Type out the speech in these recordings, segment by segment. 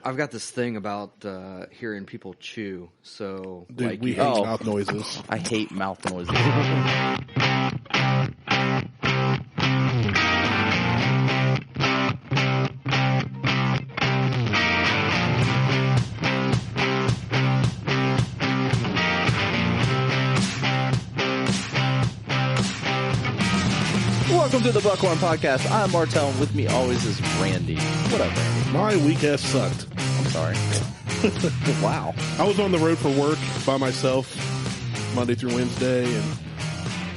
I've got this thing about hearing people chew. So, Dude, like, we hate mouth noises. I hate mouth noises. Welcome to the Buckhorn Podcast. I'm Martelle, and with me always is Randy. What up, Randy? My week ass sucked. I'm sorry. Wow. I was on the road for work by myself Monday through Wednesday, and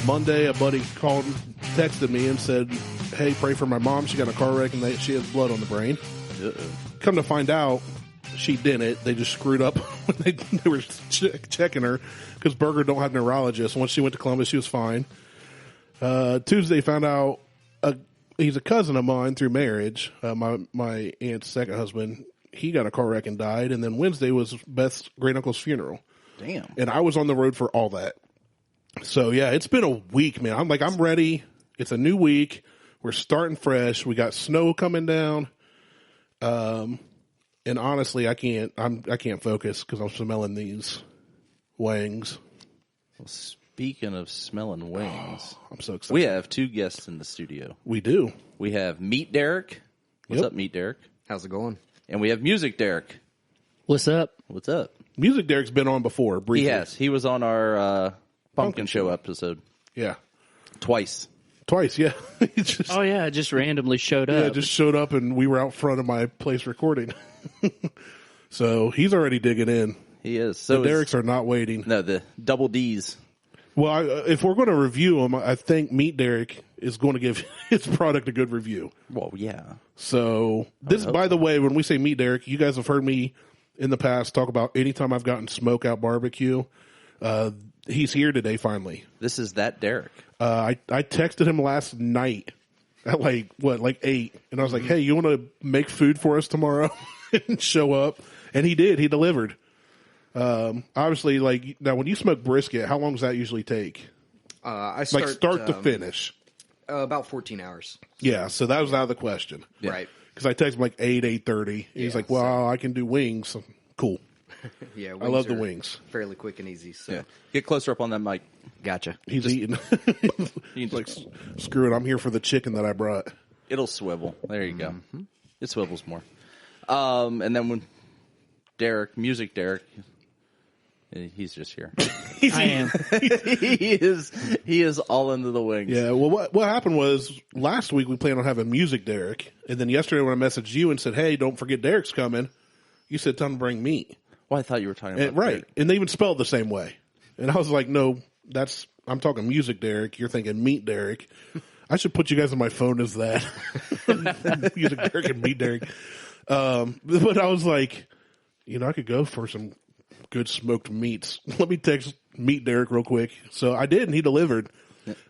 Monday a buddy texted me and said, hey, pray for my mom. She got in a car wreck and she has blood on the brain. Uh-oh. Come to find out, she didn't. They just screwed up when they were checking her because Berger don't have neurologists. Once she went to Columbus, she was fine. Tuesday found out he's a cousin of mine through marriage. My aunt's second husband, he got a car wreck and died. And then Wednesday was Beth's great uncle's funeral. Damn. And I was on the road for all that. So yeah, it's been a week, man. I'm ready. It's a new week. We're starting fresh. We got snow coming down. And honestly, I can't focus because I'm smelling these wings. Well, speaking of smelling wings, I'm so excited. we have two guests in the studio. We do. We have Meat Derek. What's up, Meat Derek? how's it going? And we have Music Derek. What's up? What's up? Music Derek's been on before, briefly. He has. He was on our Pumpkin Show episode. Yeah. Twice. Twice, yeah. He just, Oh yeah, it just randomly showed up. yeah, just showed up and we were out front of my place recording. So he's already digging in. He is. So The Dereks are not waiting. No, the double D's. Well, if we're going to review him, I think Meat Derek is going to give his product a good review. Well, yeah. So this, by the way, when we say Meat Derek, you guys have heard me in the past talk about anytime I've gotten SmokeOut BBQ. He's here today finally. This is that Derek. I texted him last night at like 8, and I was like, hey, you want to make food for us tomorrow and show up? And he did. He delivered. Obviously, like, now when you smoke brisket, how long does that usually take? I start, Like start to finish. About 14 hours. Yeah, so that was out of the question. Yeah. Right. Because I texted him like 8:30. He's like, well, I can do wings. Cool. Yeah, I love the are wings. Fairly quick and easy. So Yeah. Get closer up on that mic. Gotcha. He's eating. You He's like, screw it, I'm here for the chicken that I brought. It'll swivel. There you go. It swivels more. And then when Music Derek, he's just here. I am. he is all into the wings. Yeah, well, what happened was last week we planned on having Music Derek, and then yesterday when I messaged you and said, hey, don't forget Derek's coming, you said, tell him to bring meat. Well, I thought you were talking about Right, Derek. and they even spelled the same way. And I was like, no, I'm talking Music Derek, you're thinking Meat Derek. I should put you guys on my phone as that. Music Derek and Meat Derek. But I was like, I could go for some good smoked meats. Let me text Meat Derek real quick. So I did, and he delivered.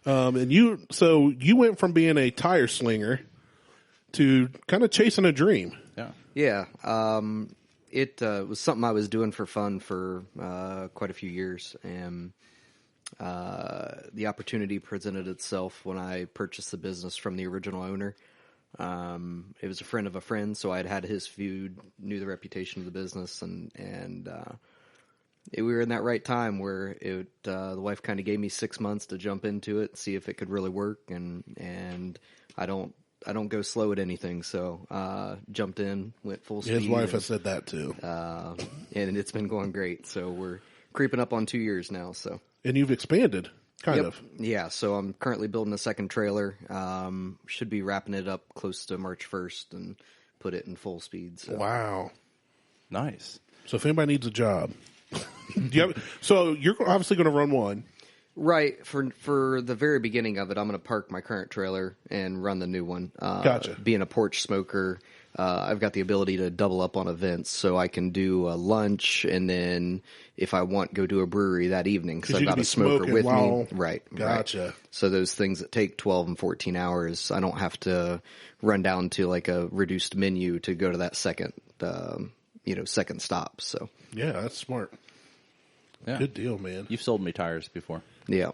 And you went from being a tire slinger to kind of chasing a dream. Yeah. Yeah. It was something I was doing for fun for quite a few years, and the opportunity presented itself when I purchased the business from the original owner. It was a friend of a friend, so I'd had his food, knew the reputation of the business, and we were in that right time where the wife kind of gave me 6 months to jump into it, see if it could really work, and I don't go slow at anything, so jumped in, went full speed. His wife has said that too. And it's been going great. So we're creeping up on 2 years now. So And you've expanded, kind of. Yeah, so I'm currently building a second trailer. Should be wrapping it up close to March 1st and put it in full speed. So. Wow. Nice. So if anybody needs a job, so you're obviously going to run one. Right. For the very beginning of it, I'm going to park my current trailer and run the new one. Gotcha. Being a porch smoker, I've got the ability to double up on events, so I can do a lunch and then, if I want, go to a brewery that evening because I've got a smoker with me. Right. Gotcha. Right. So those things that take 12 and 14 hours, I don't have to run down to like a reduced menu to go to that second stop. So Yeah, that's smart. Yeah. Good deal, man. You've sold me tires before. yeah.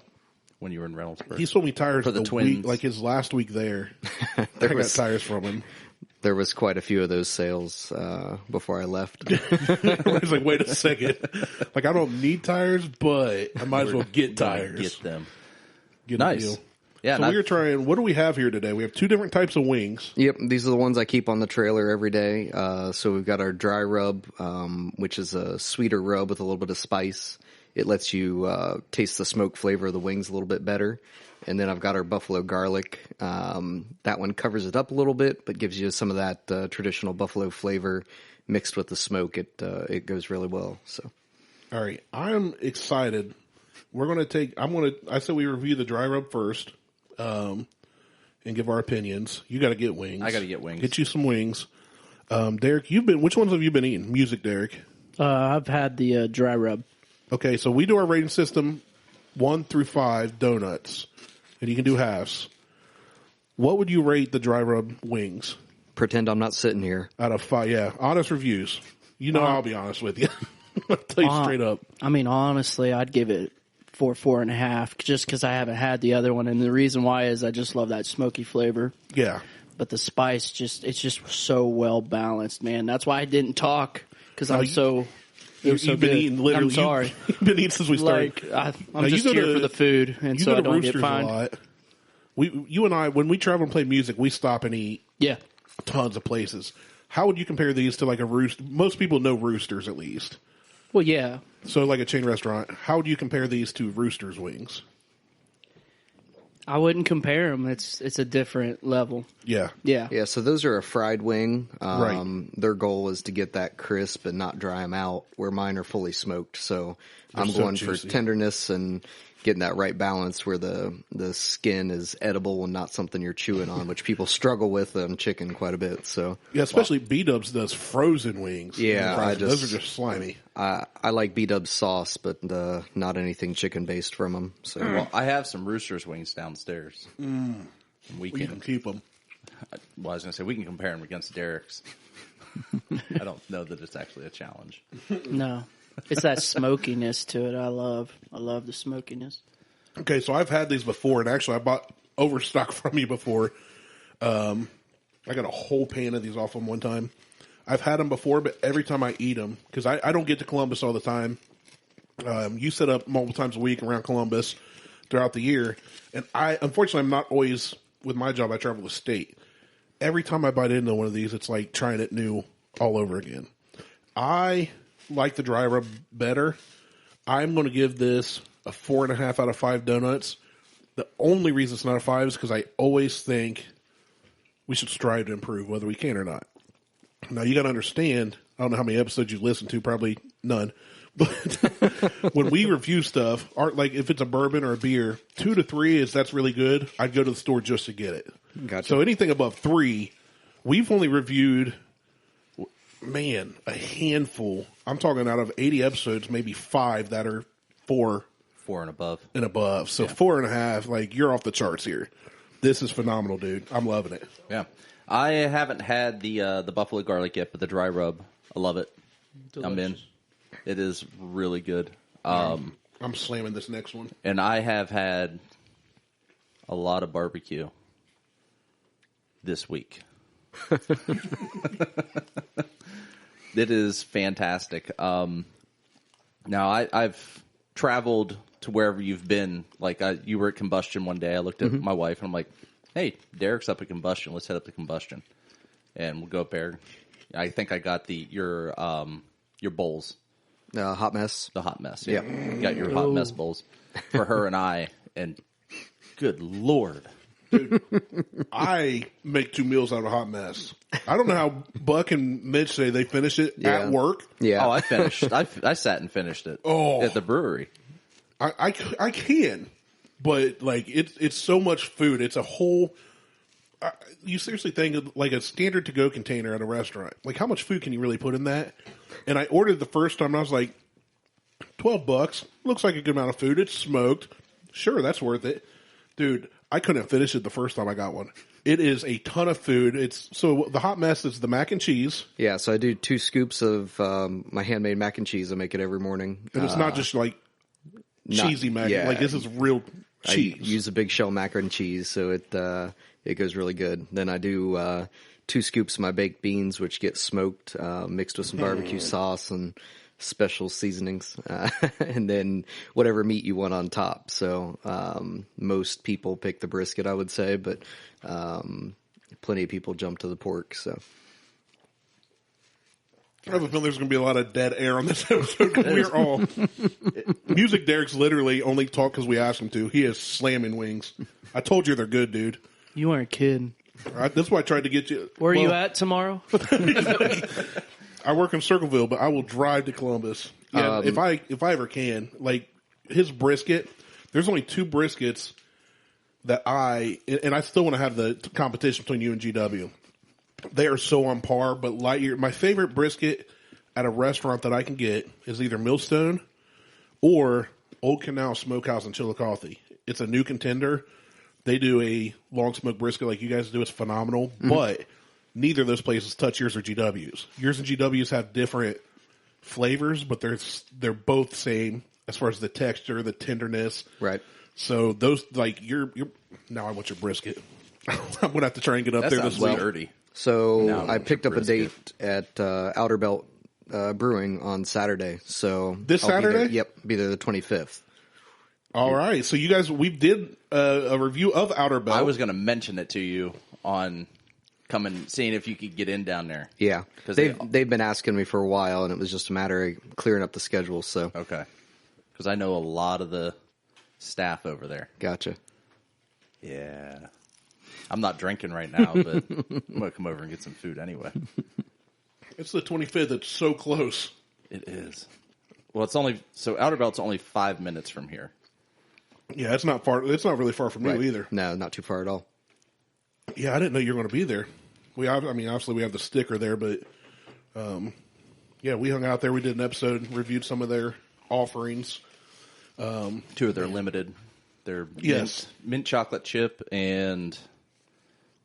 when you were in Reynoldsburg. He sold me tires For the the twins. week, like his last week there. I got tires from him. There was quite a few of those sales before I left. He's like, wait a second. Like, I don't need tires, but I might as well get tires. Get them. Get Nice. a deal. Yeah. So we're trying, what do we have here today? We have 2 different types of wings. Yep, these are the ones I keep on the trailer every day. So we've got our dry rub, which is a sweeter rub with a little bit of spice. It lets you taste the smoke flavor of the wings a little bit better. And then I've got our buffalo garlic. That one covers it up a little bit, but gives you some of that traditional buffalo flavor mixed with the smoke. It goes really well. So, All right. I'm excited. We're going to I said we review the dry rub first, and give our opinions. You got to get wings. I got to get wings. Get you some wings. Derek, which ones have you been eating? Music, Derek. I've had the dry rub. Okay, so we do our rating system 1 through 5 donuts, and you can do halves. What would you rate the dry rub wings pretend I'm not sitting here. out of 5? Yeah, honest reviews. You know, I'll be honest with you. I'll tell you straight up. I mean, honestly, I'd give it 4.5, just because I haven't had the other one, and the reason why is I just love that smoky flavor. Yeah. But the spice it's just so well balanced, man. That's why I didn't talk, because No, I'm you- so. It was so You've been good. eating literally. I'm sorry. You've been eating since we started. Like I'm Now, just you go here to- for the food, and You so go I to don't get Roosters a fined. lot. You and I, when we travel and play music, we stop and eat Yeah. tons of places. How would you compare these to like a Rooster? Most people know Roosters at least. Well, yeah. So like a chain restaurant. How would you compare these to Roosters wings? I wouldn't compare them. It's a different level. Yeah. Yeah. Yeah, so those are a fried wing. Right. Their goal is to get that crisp and not dry them out, where mine are fully smoked. So I'm so going juicy. for tenderness and getting that right balance where the skin is edible and not something you're chewing on, which people struggle with on chicken quite a bit. So Yeah, especially B-Dubs does frozen wings. Yeah, those are just slimy. I like B-Dub's sauce, but not anything chicken based from them. So Well, I have some Roosters wings downstairs. And we You can can. keep them. Well, I was going to say we can compare them against Derek's. I don't know that it's actually a challenge. No. It's that smokiness to it. I love the smokiness. Okay, so I've had these before, and actually I bought overstock from you before. I got a whole pan of these off them one time. I've had them before, but every time I eat them, because I don't get to Columbus all the time. You set up multiple times a week around Columbus throughout the year, and unfortunately, I'm not always, with my job, I travel the state. Every time I bite into one of these, it's like trying it new all over again. I like the dry rub better. I'm going to give this a 4.5 out of 5 donuts. The only reason it's not a 5 is because I always think we should strive to improve, whether we can or not. Now, you got to understand, I don't know how many episodes you listen to, probably none. But when we review stuff, like if it's a bourbon or a beer, 2 to 3 that's really good. I'd go to the store just to get it. Gotcha. So anything above 3, we've only reviewed, man, a handful. I'm talking out of 80 episodes, maybe 5 that are 4 4 and above. and above. So 4.5, like you're off the charts here. This is phenomenal, dude. I'm loving it. Yeah. I haven't had the buffalo garlic yet, but the dry rub, I love it. I'm in. It is really good. I'm slamming this next one. And I have had a lot of barbecue this week. It is fantastic. Now, I've traveled to wherever you've been. Like, you were at Combustion one day. I looked at my wife, and I'm like, hey, Derek's up at Combustion. Let's head up to Combustion. And we'll go up there. I think I got your bowls. hot mess. The hot mess. Yeah. You got your hot mess bowls for her and I. And good Lord. I make 2 meals out of a hot mess. I don't know how Buck and Mitch say they finish it Yeah. at work. Yeah. Oh, I finished. I sat and finished it at the brewery. I can, but like it's so much food. It's a whole. You seriously think of like a standard to-go container at a restaurant? Like how much food can you really put in that? And I ordered the first time, and I was like, $12 looks like a good amount of food. It's smoked. Sure, that's worth it, dude. I couldn't finish it the first time I got one. It is a ton of food. So the hot mess is the mac and cheese, Yeah, so I do 2 scoops of my handmade mac and cheese. I make it every morning. and it's not just like cheesy mac. yeah. Like this is real. cheese. I use a big shell mac and cheese, so it goes really good. Then I do 2 scoops of my baked beans, which get smoked, mixed with some barbecue sauce and special seasonings, and then whatever meat you want on top. So most people pick the brisket, I would say, but plenty of people jump to the pork. So I have a feeling there's going to be a lot of dead air on this episode because we're all Music Derek's literally only talk because we asked him to. He is slamming wings. I told you they're good, dude. You weren't kidding. That's why I tried to get you. Where are you at tomorrow? I work in Circleville, but I will drive to Columbus. Yeah, if I ever can. Like his brisket, there's only 2 briskets that and I still want to have the competition between you and GW. They are so on par, but my favorite brisket at a restaurant that I can get is either Millstone or Old Canal Smokehouse in Chillicothe. It's a new contender. They do a long smoked brisket like you guys do. It's phenomenal, but neither of those places touch yours or GW's. Yours and GW's have different flavors, but they're both same as far as the texture, the tenderness. right. So those you're now I want your brisket. I'm gonna have to try and get up That there sounds this week. dirty. So No, I picked up a brisket. date at Outerbelt Brewing on Saturday. So This I'll be there- Saturday? Yep, be there the 25th. All right, so you guys, we did a review of Outerbelt. I was going to mention it to you on seeing if you could get in down there. Yeah, 'Cause they've been asking me for a while, and it was just a matter of clearing up the schedule. So Okay. Because I know a lot of the staff over there. gotcha. Yeah. I'm not drinking right now, but I'm going to come over and get some food anyway. It's the 25th. It's so close. It is. Well, Outerbelt's only 5 minutes from here. Yeah, it's not far. It's not really far from you either. No, not too far at all. Yeah, I didn't know you were going to be there. Obviously we have the sticker there, but yeah, we hung out there. We did an episode, reviewed some of their offerings. 2 of their limited. Their Yes. mint chocolate chip, and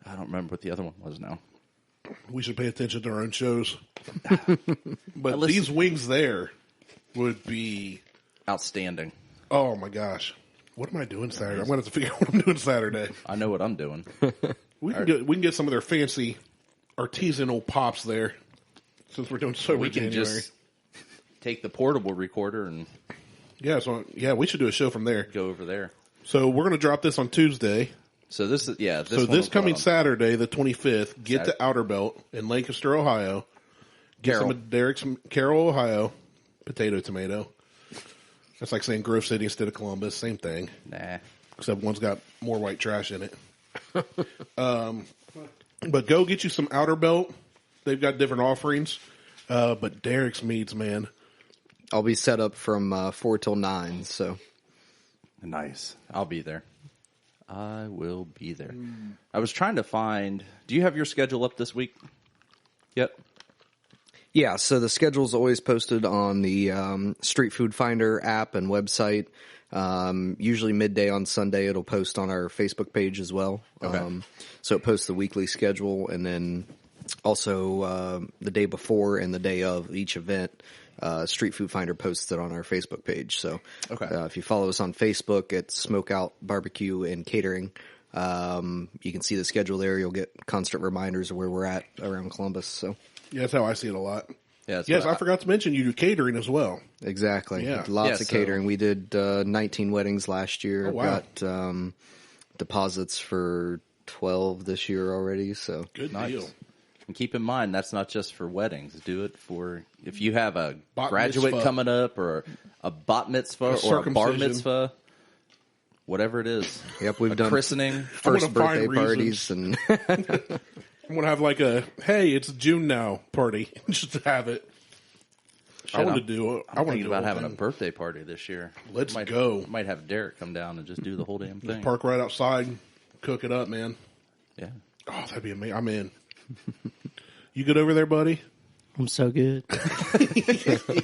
I don't remember what the other one was now. We should pay attention to our own shows. But Listen. these wings there would be, Outstanding. oh my gosh. What am I doing Saturday? I'm going to have to figure out what I'm doing Saturday. I know what I'm doing. We can get some of their fancy artisanal pops there since we're doing sober We can January. just take the portable recorder and Yeah, we should do a show from there. go over there. So we're going to drop this on Tuesday. So this is So one this will coming put on. Saturday, the 25th, get to Outerbelt in Lancaster, Ohio. Get Carroll. some of Derek's Carroll, Ohio. Potato, tomato. That's like saying Grove City instead of Columbus. Same thing. Nah. Except one's got more white trash in it. But go get you some Outerbelt. They've got different offerings. But Derek's meats, man. I'll be set up from 4 till 9. So Nice. I'll be there. I will be there. I was trying to find. Do you have your schedule up this week? Yep. yeah, so the schedule's always posted on the Street Food Finder app and website. Usually midday on Sunday, it'll post on our Facebook page as well. Okay. So it posts the weekly schedule, and then also the day before and the day of each event, Street Food Finder posts it on our Facebook page. So Okay. if you follow us on Facebook, it's SmokeOut BBQ and Catering. You can see the schedule there. You'll get constant reminders of where we're at around Columbus. So Yeah, that's how I see it a lot. Yeah. that's Yes, what I forgot to mention you do catering as well. exactly. Yeah. Lots Yeah, of so- catering. We did 19 weddings last year. Oh, wow. Got deposits for 12 this year already. So Good Nice. deal. And keep in mind, that's not just for weddings. Do it for if you have a Bat graduate mitzvah. coming up, or a bat mitzvah, or a bar circumcision. mitzvah, whatever it is. Yep, we've a done christening. first gonna find birthday reasons. parties and I'm going to have like a, hey, it's June now party. Just to have it. I want to do I'm do thinking about whole having a thing. birthday party this year. Let's go. Might have Derek come down and just do the whole damn thing. Park right outside, cook it up, man. Yeah. Oh, that'd be amazing. I'm in. You good over there, buddy? I'm so good.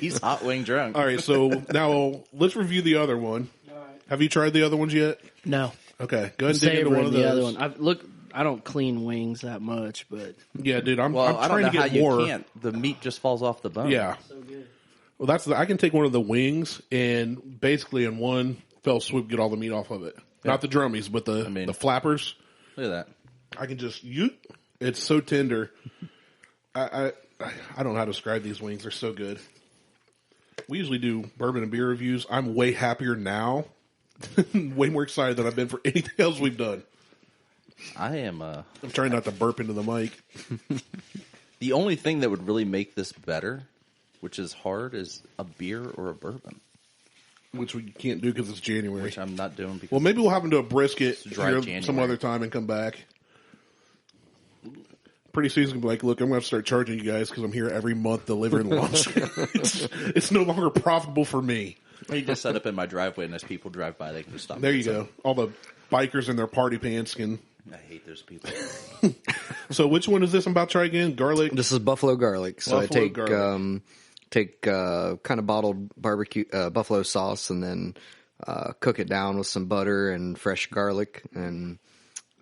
He's hot wing drunk. All right, so now let's review the other one. Have you tried the other ones yet? No. Okay, go ahead and dig into one Savoring of the other those. one. I don't clean wings that much, but Yeah, dude, I'm Well, I don't trying know to how get you more. can't. The meat just falls off the bone. Yeah. so good. Well, I can take one of the wings and basically in one fell swoop get all the meat off of it. Not the drummies, but the flappers. Look at that. I can just it's so tender. I don't know how to describe these wings. They're so good. We usually do bourbon and beer reviews. I'm way happier now. Way more excited than I've been for anything else we've done. I'm trying not to burp into the mic. The only thing that would really make this better, which is hard, is a beer or a bourbon. Which we can't do because it's January. Which I'm not doing. Because well, maybe we'll have them do a brisket here some other time and come back. Pretty soon, it's going to be like, look, I'm going to start charging you guys because I'm here every month delivering lunch. It's no longer profitable for me. You just set up in my driveway, and as people drive by, they can just stop. There you go. All the bikers in their party pants can... I hate those people. So which one is this I'm about to try again? Garlic? This is buffalo garlic. So Buffalo I take garlic. kind of bottled barbecue buffalo sauce and then cook it down with some butter and fresh garlic, and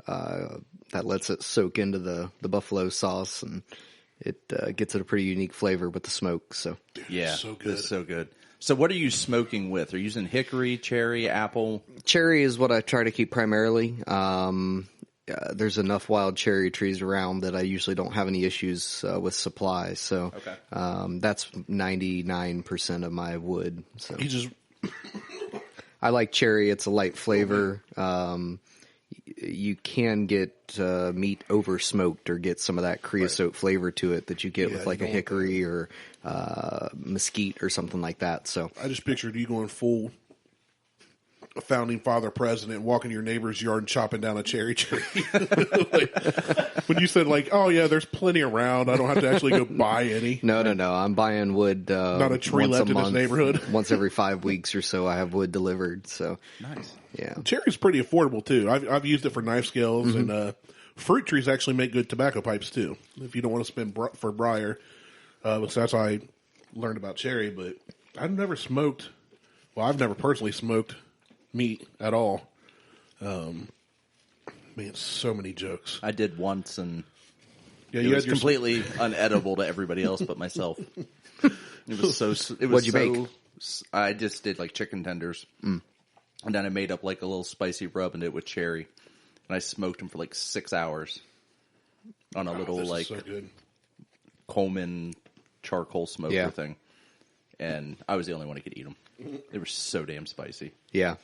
that lets it soak into the buffalo sauce, and it gets it a pretty unique flavor with the smoke. So Yeah, so good. It's so good. So what are you smoking with? Are you using hickory, cherry, apple? Cherry is what I try to keep primarily. There's enough wild cherry trees around that I usually don't have any issues with supply. So that's 99% of my wood. So You just... I like cherry. It's a light flavor. You can get meat over smoked or get some of that creosote flavor to it that you get with like a hickory or mesquite or something like that. So I just pictured you going full founding father president, walking to your neighbor's yard and chopping down a cherry tree. When you said like, oh yeah, there's plenty around, I don't have to actually go buy any. No. I'm buying wood. Not a tree once left in this neighborhood. Once every 5 weeks or so, I have wood delivered. So Nice. yeah, Cherry's pretty affordable too. I've used it for knife scales, and fruit trees actually make good tobacco pipes too. If you don't want to spend for briar, which that's how I learned about cherry. But I've never smoked. Well, I've never personally smoked meat at all. Man, so many jokes. I did once, and Yeah, it was completely unedible to everybody else but myself. It was so. It was What'd you make? I just did like chicken tenders, and then I made up like a little spicy rub and did it with cherry, and I smoked them for like 6 hours on a little like so good. Coleman charcoal smoker Yeah. thing, and I was the only one who could eat them. They were so damn spicy. yeah,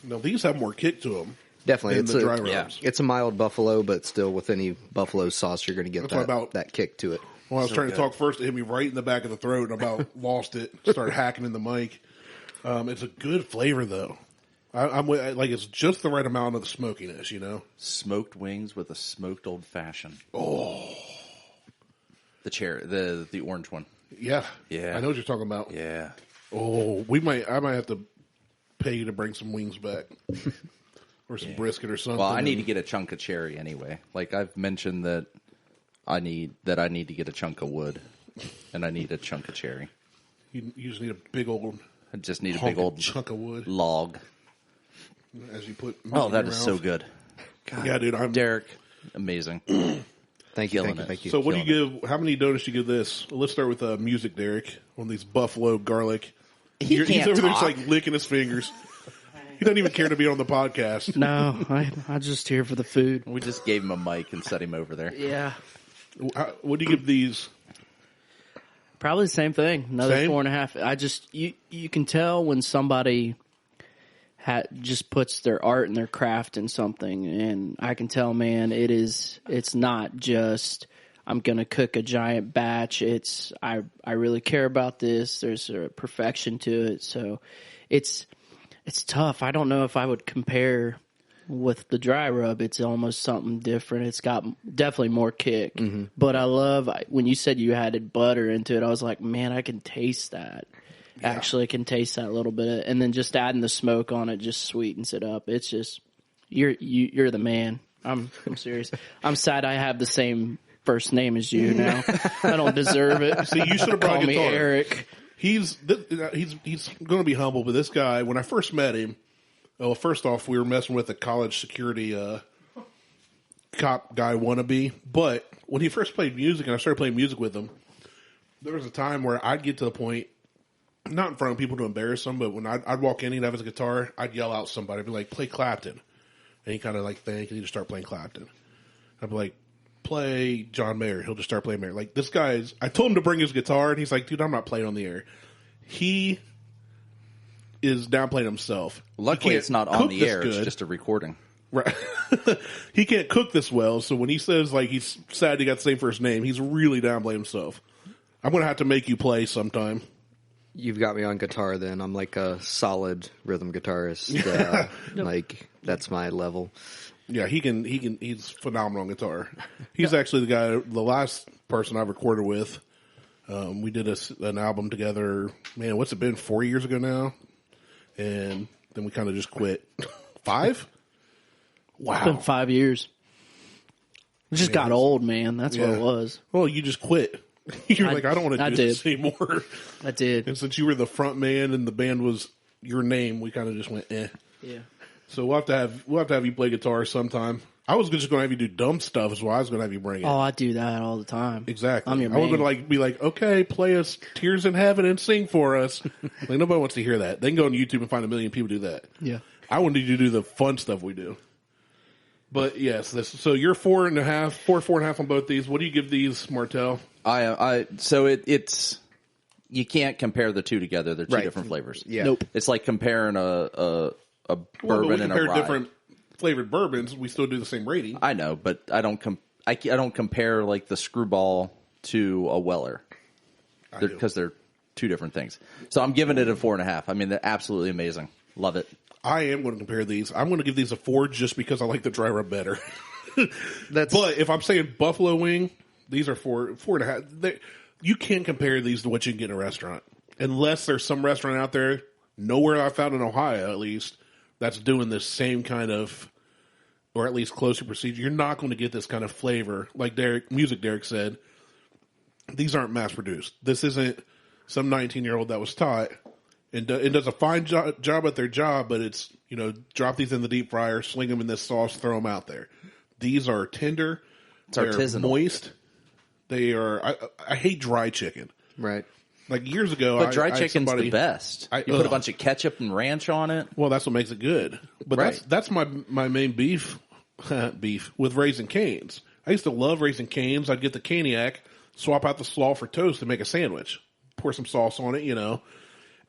No, these have more kick to them. definitely. Than the dry rubs. It's a mild buffalo, but still with any buffalo sauce, you're going to get that kick to it. When I was trying to talk first, it hit me right in the back of the throat, and about lost it. Started hacking in the mic. It's a good flavor, though. I'm like it's just the right amount of the smokiness, you know. Smoked wings with a smoked old fashioned. Oh, the cherry, the orange one. Yeah, Yeah. I know what you're talking about. Yeah, Oh, I might have to pay you to bring some wings back, or some brisket or something. well, I need to get a chunk of cherry anyway. Like I've mentioned that I need to get a chunk of wood, and I need a chunk of cherry. You just need a big old. I just need a honking big old chunk of wood log. as you put. meat Oh, in that your is so mouth. good. God, Yeah, dude. I'm Derek, amazing. Thank you, Killing thank you, it. thank you. So what do you give? How many donuts do you give this? Let's start with music, Derek. On these buffalo garlic. He's can't over there just talk. like licking his fingers. He doesn't even care to be on the podcast. No, I'm just here for the food. We just gave him a mic and set him over there. Yeah. What do you give these? Probably the same thing. Another Same? 4.5. I just you can tell when somebody just puts their art and their craft in something, and I can tell, man, it's not just I'm gonna cook a giant batch. It's I really care about this. There's a perfection to it, so it's tough. I don't know if I would compare with the dry rub. It's almost something different. It's got definitely more kick. Mm-hmm. But I love when you said you added butter into it. I was like, man, I can taste that. Actually, I can taste that a little bit, and then just adding the smoke on it just sweetens it up. It's just you're the man. I'm serious. I'm sad I have the same first name as you now. I don't deserve it. See, you should have brought Call a me guitar. Eric. He's going to be humble, but this guy, when I first met him, well, first off, we were messing with a college security cop guy wannabe. But when he first played music, and I started playing music with him, there was a time where I'd get to the point not in front of people to embarrass them, but when I'd walk in, he'd have his guitar, I'd yell out somebody, I'd be like, play Clapton. And he kind of like think, and he'd just start playing Clapton. I'd be like, play John Mayer. He'll just start playing Mayer. Like, this guy's, I told him to bring his guitar, and he's like, dude, I'm not playing on the air. He is downplaying himself. Luckily, it's not on the air. It's just a recording. Right. He can't cook this well, so when he says, like, he's sad he got the same first name, he's really downplaying himself. I'm going to have to make you play sometime. You've got me on guitar then. I'm like a solid rhythm guitarist. Like, that's my level. Yeah, he's phenomenal on guitar. He's actually the last person I recorded with. We did an album together, man, what's it been, 4 years ago now? And then we kind of just quit. 5? Wow. It's been 5 years. It just got old, man. That's what it was. Well, you just quit. You're like, I don't want to do this anymore. I did. And since you were the front man and the band was your name, we kind of just went, eh. Yeah. So we'll have to have you play guitar sometime. I was just going to have you do dumb stuff is what I was going to have you bring it. Oh, I do that all the time. Exactly. I'm your I was man. going to be like, okay, play us Tears in Heaven and sing for us. Like, nobody wants to hear that. They can go on YouTube and find 1 million people do that. Yeah. I wanted you to do the fun stuff we do. But yes, so you're 4.5 on both these. What do you give these, Martelle? It's you can't compare the two together. They're two different flavors. Yeah. Nope. It's like comparing a bourbon and a rye. Different flavored bourbons. We still do the same rating. I know, but I don't compare like the Screwball to a Weller because they're two different things. So I'm giving it a 4.5. I mean, they're absolutely amazing. Love it. I am going to compare these. I'm going to give these a 4 just because I like the dry rub better. But if I'm saying buffalo wing, these are 4.5. You can't compare these to what you can get in a restaurant. Unless there's some restaurant out there, nowhere I found in Ohio at least, that's doing this same kind of, or at least closer procedure. You're not going to get this kind of flavor. Like Derek said, these aren't mass produced. This isn't some 19-year-old that was taught and does a fine job at their job, but it's, drop these in the deep fryer, sling them in this sauce, throw them out there. These are tender. It's artisanal. Moist. They are, I hate dry chicken. Right. Like years ago, but dry chicken's the best. You put a bunch of ketchup and ranch on it. Well, that's what makes it good. But that's my main beef with Raising Cane's. I used to love Raising Cane's. I'd get the caniac, swap out the slaw for toast, and make a sandwich. Pour some sauce on it, And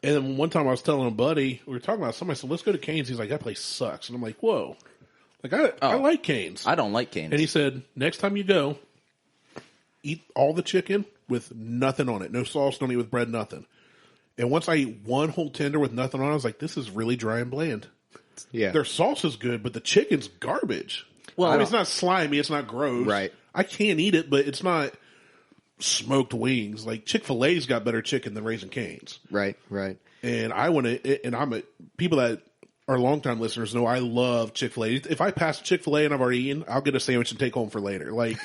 then one time I was telling a buddy, we were talking about something. I said, "Let's go to Cane's." He's like, "That place sucks." And I'm like, "Whoa!" Like I like Cane's. I don't like Cane's. And he said, "Next time you go, eat all the chicken with nothing on it. No sauce, don't eat with bread, nothing." And once I eat one whole tender with nothing on it, I was like, this is really dry and bland. Yeah. Their sauce is good, but the chicken's garbage. Well, I mean, it's not slimy, it's not gross. Right. I can't eat it, but it's not smoked wings. Like Chick-fil-A's got better chicken than Raising Cane's. Right. And I want to, and people that are longtime listeners know I love Chick-fil-A. If I pass Chick-fil-A and I've already eaten, I'll get a sandwich and take home for later. Like,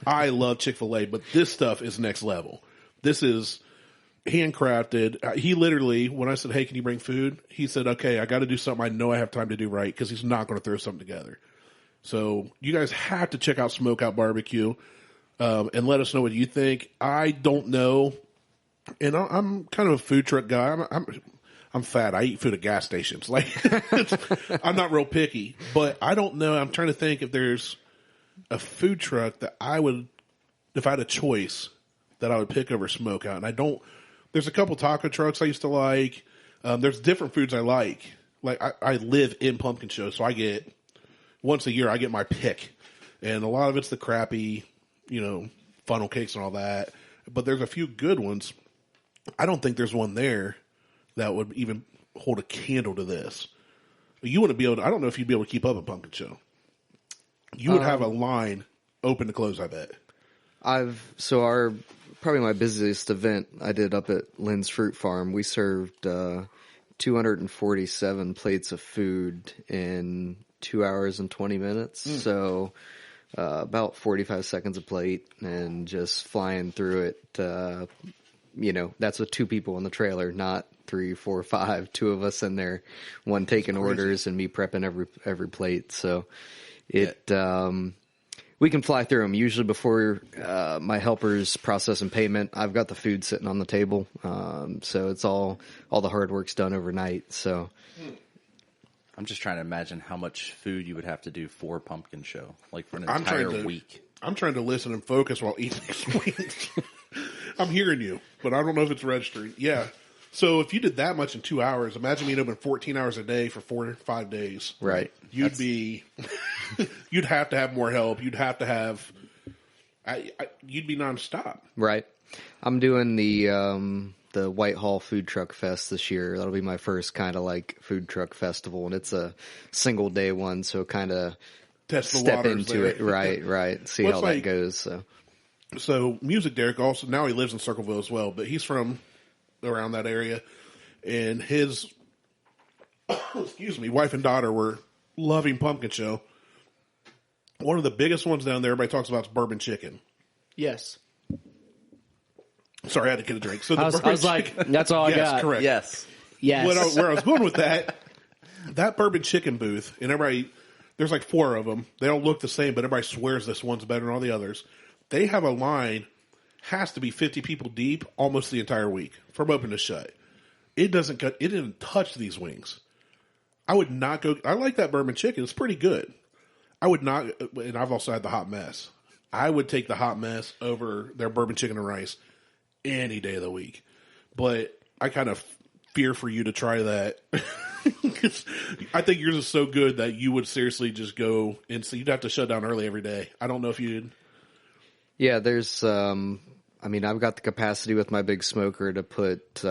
I love Chick-fil-A, but this stuff is next level. This is handcrafted. He literally, when I said, "Hey, can you bring food?" He said, "Okay, I got to do something I know I have time to do right," because he's not going to throw something together. So you guys have to check out SmokeOut BBQ and let us know what you think. I don't know, and I'm kind of a food truck guy. I'm fat. I eat food at gas stations. Like, I'm not real picky, but I don't know. I'm trying to think if there's a food truck that I would, if I had a choice, that I would pick over SmokeOut. And I don't. There's a couple taco trucks I used to like. There's different foods I like. Like I live in Pumpkin Show, so I get once a year I get my pick, and a lot of it's the crappy, funnel cakes and all that. But there's a few good ones. I don't think there's one there that would even hold a candle to this. You wouldn't be able to, I don't know if you'd be able to keep up at Pumpkin Show. You would have a line open to close, I bet. Probably my busiest event I did up at Lynn's Fruit Farm. We served 247 plates of food in 2 hours and 20 minutes. So about 45 seconds a plate and just flying through it. That's with 2 people in the trailer, not 3, 4, 5, 2 of us in there, one taking orders and me prepping every plate. So We can fly through them. Usually before my helpers process and payment, I've got the food sitting on the table. So it's all the hard work's done overnight. So I'm just trying to imagine how much food you would have to do for a pumpkin show, like for an entire week. I'm trying to listen and focus while eating these wings. I'm hearing you, but I don't know if it's registering. Yeah. So if you did that much in 2 hours, imagine being open 14 hours a day for 4 to 5 days. right. You'd you'd have to have more help. You'd have to have, you'd be nonstop. Right. I'm doing the Whitehall Food Truck Fest this year. That'll be my first kind of like food truck festival, and it's a single day one, so kind of Test the step waters into there. it. Right. See Well, how it's that like- goes. So Music Derek also, now he lives in Circleville as well, but he's from around that area, and his wife and daughter were loving Pumpkin Show. One of the biggest ones down there everybody talks about is bourbon chicken. Yes. Sorry, I had to get a drink. So the I was bourbon like, chicken- that's all I yes, got. correct. Yes. Yes. Where I was going with that bourbon chicken booth, and everybody, there's like 4 of them. They don't look the same, but everybody swears this one's better than all the others. They have a line, has to be 50 people deep, almost the entire week from open to shut. It didn't touch these wings. I would not go. I like that bourbon chicken. It's pretty good. I would not, and I've also had the hot mess. I would take the hot mess over their bourbon chicken and rice any day of the week. But I kind of fear for you to try that. 'Cause I think yours is so good that you would seriously just go and so you'd have to shut down early every day. I don't know if you'd. Yeah, there's, I've got the capacity with my big smoker to put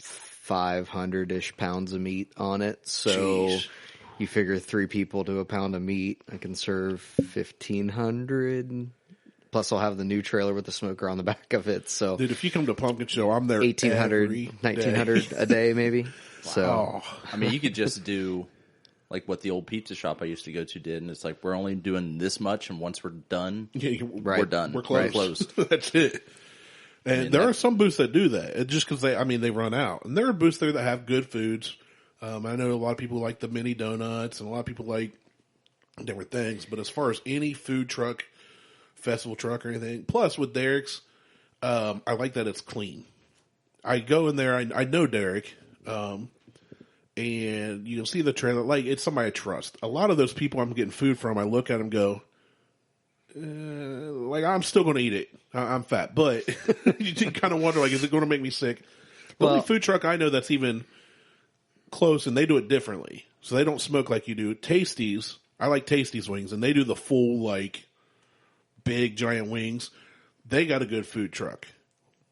500-ish pounds of meat on it. So Jeez. you figure 3 people to a pound of meat, I can serve 1,500. Plus, I'll have the new trailer with the smoker on the back of it. So Dude, if you come to Pumpkin Show, I'm there 1,800, every day. 1,900 a day, maybe. So Oh, I mean, you could just do like what the old pizza shop I used to go to did, and it's like we're only doing this much, and once we're done, yeah, we're done. We're closed. Closed. That's it. And there are some booths that do that just because they run out. And there are booths there that have good foods. I know a lot of people like the mini donuts, and a lot of people like different things. But as far as any food truck, festival truck or anything, plus with Derek's, I like that it's clean. I go in there, I know Derek, and you can see the trailer. Like, it's somebody I trust. A lot of those people I'm getting food from, I look at them and go, like, I'm still going to eat it. I'm fat. But you kind of wonder, like, is it going to make me sick? The only food truck I know that's even close, and they do it differently. So they don't smoke like you do. Tasties, I like Tasties wings, and they do the full, like, big, giant wings. They got a good food truck.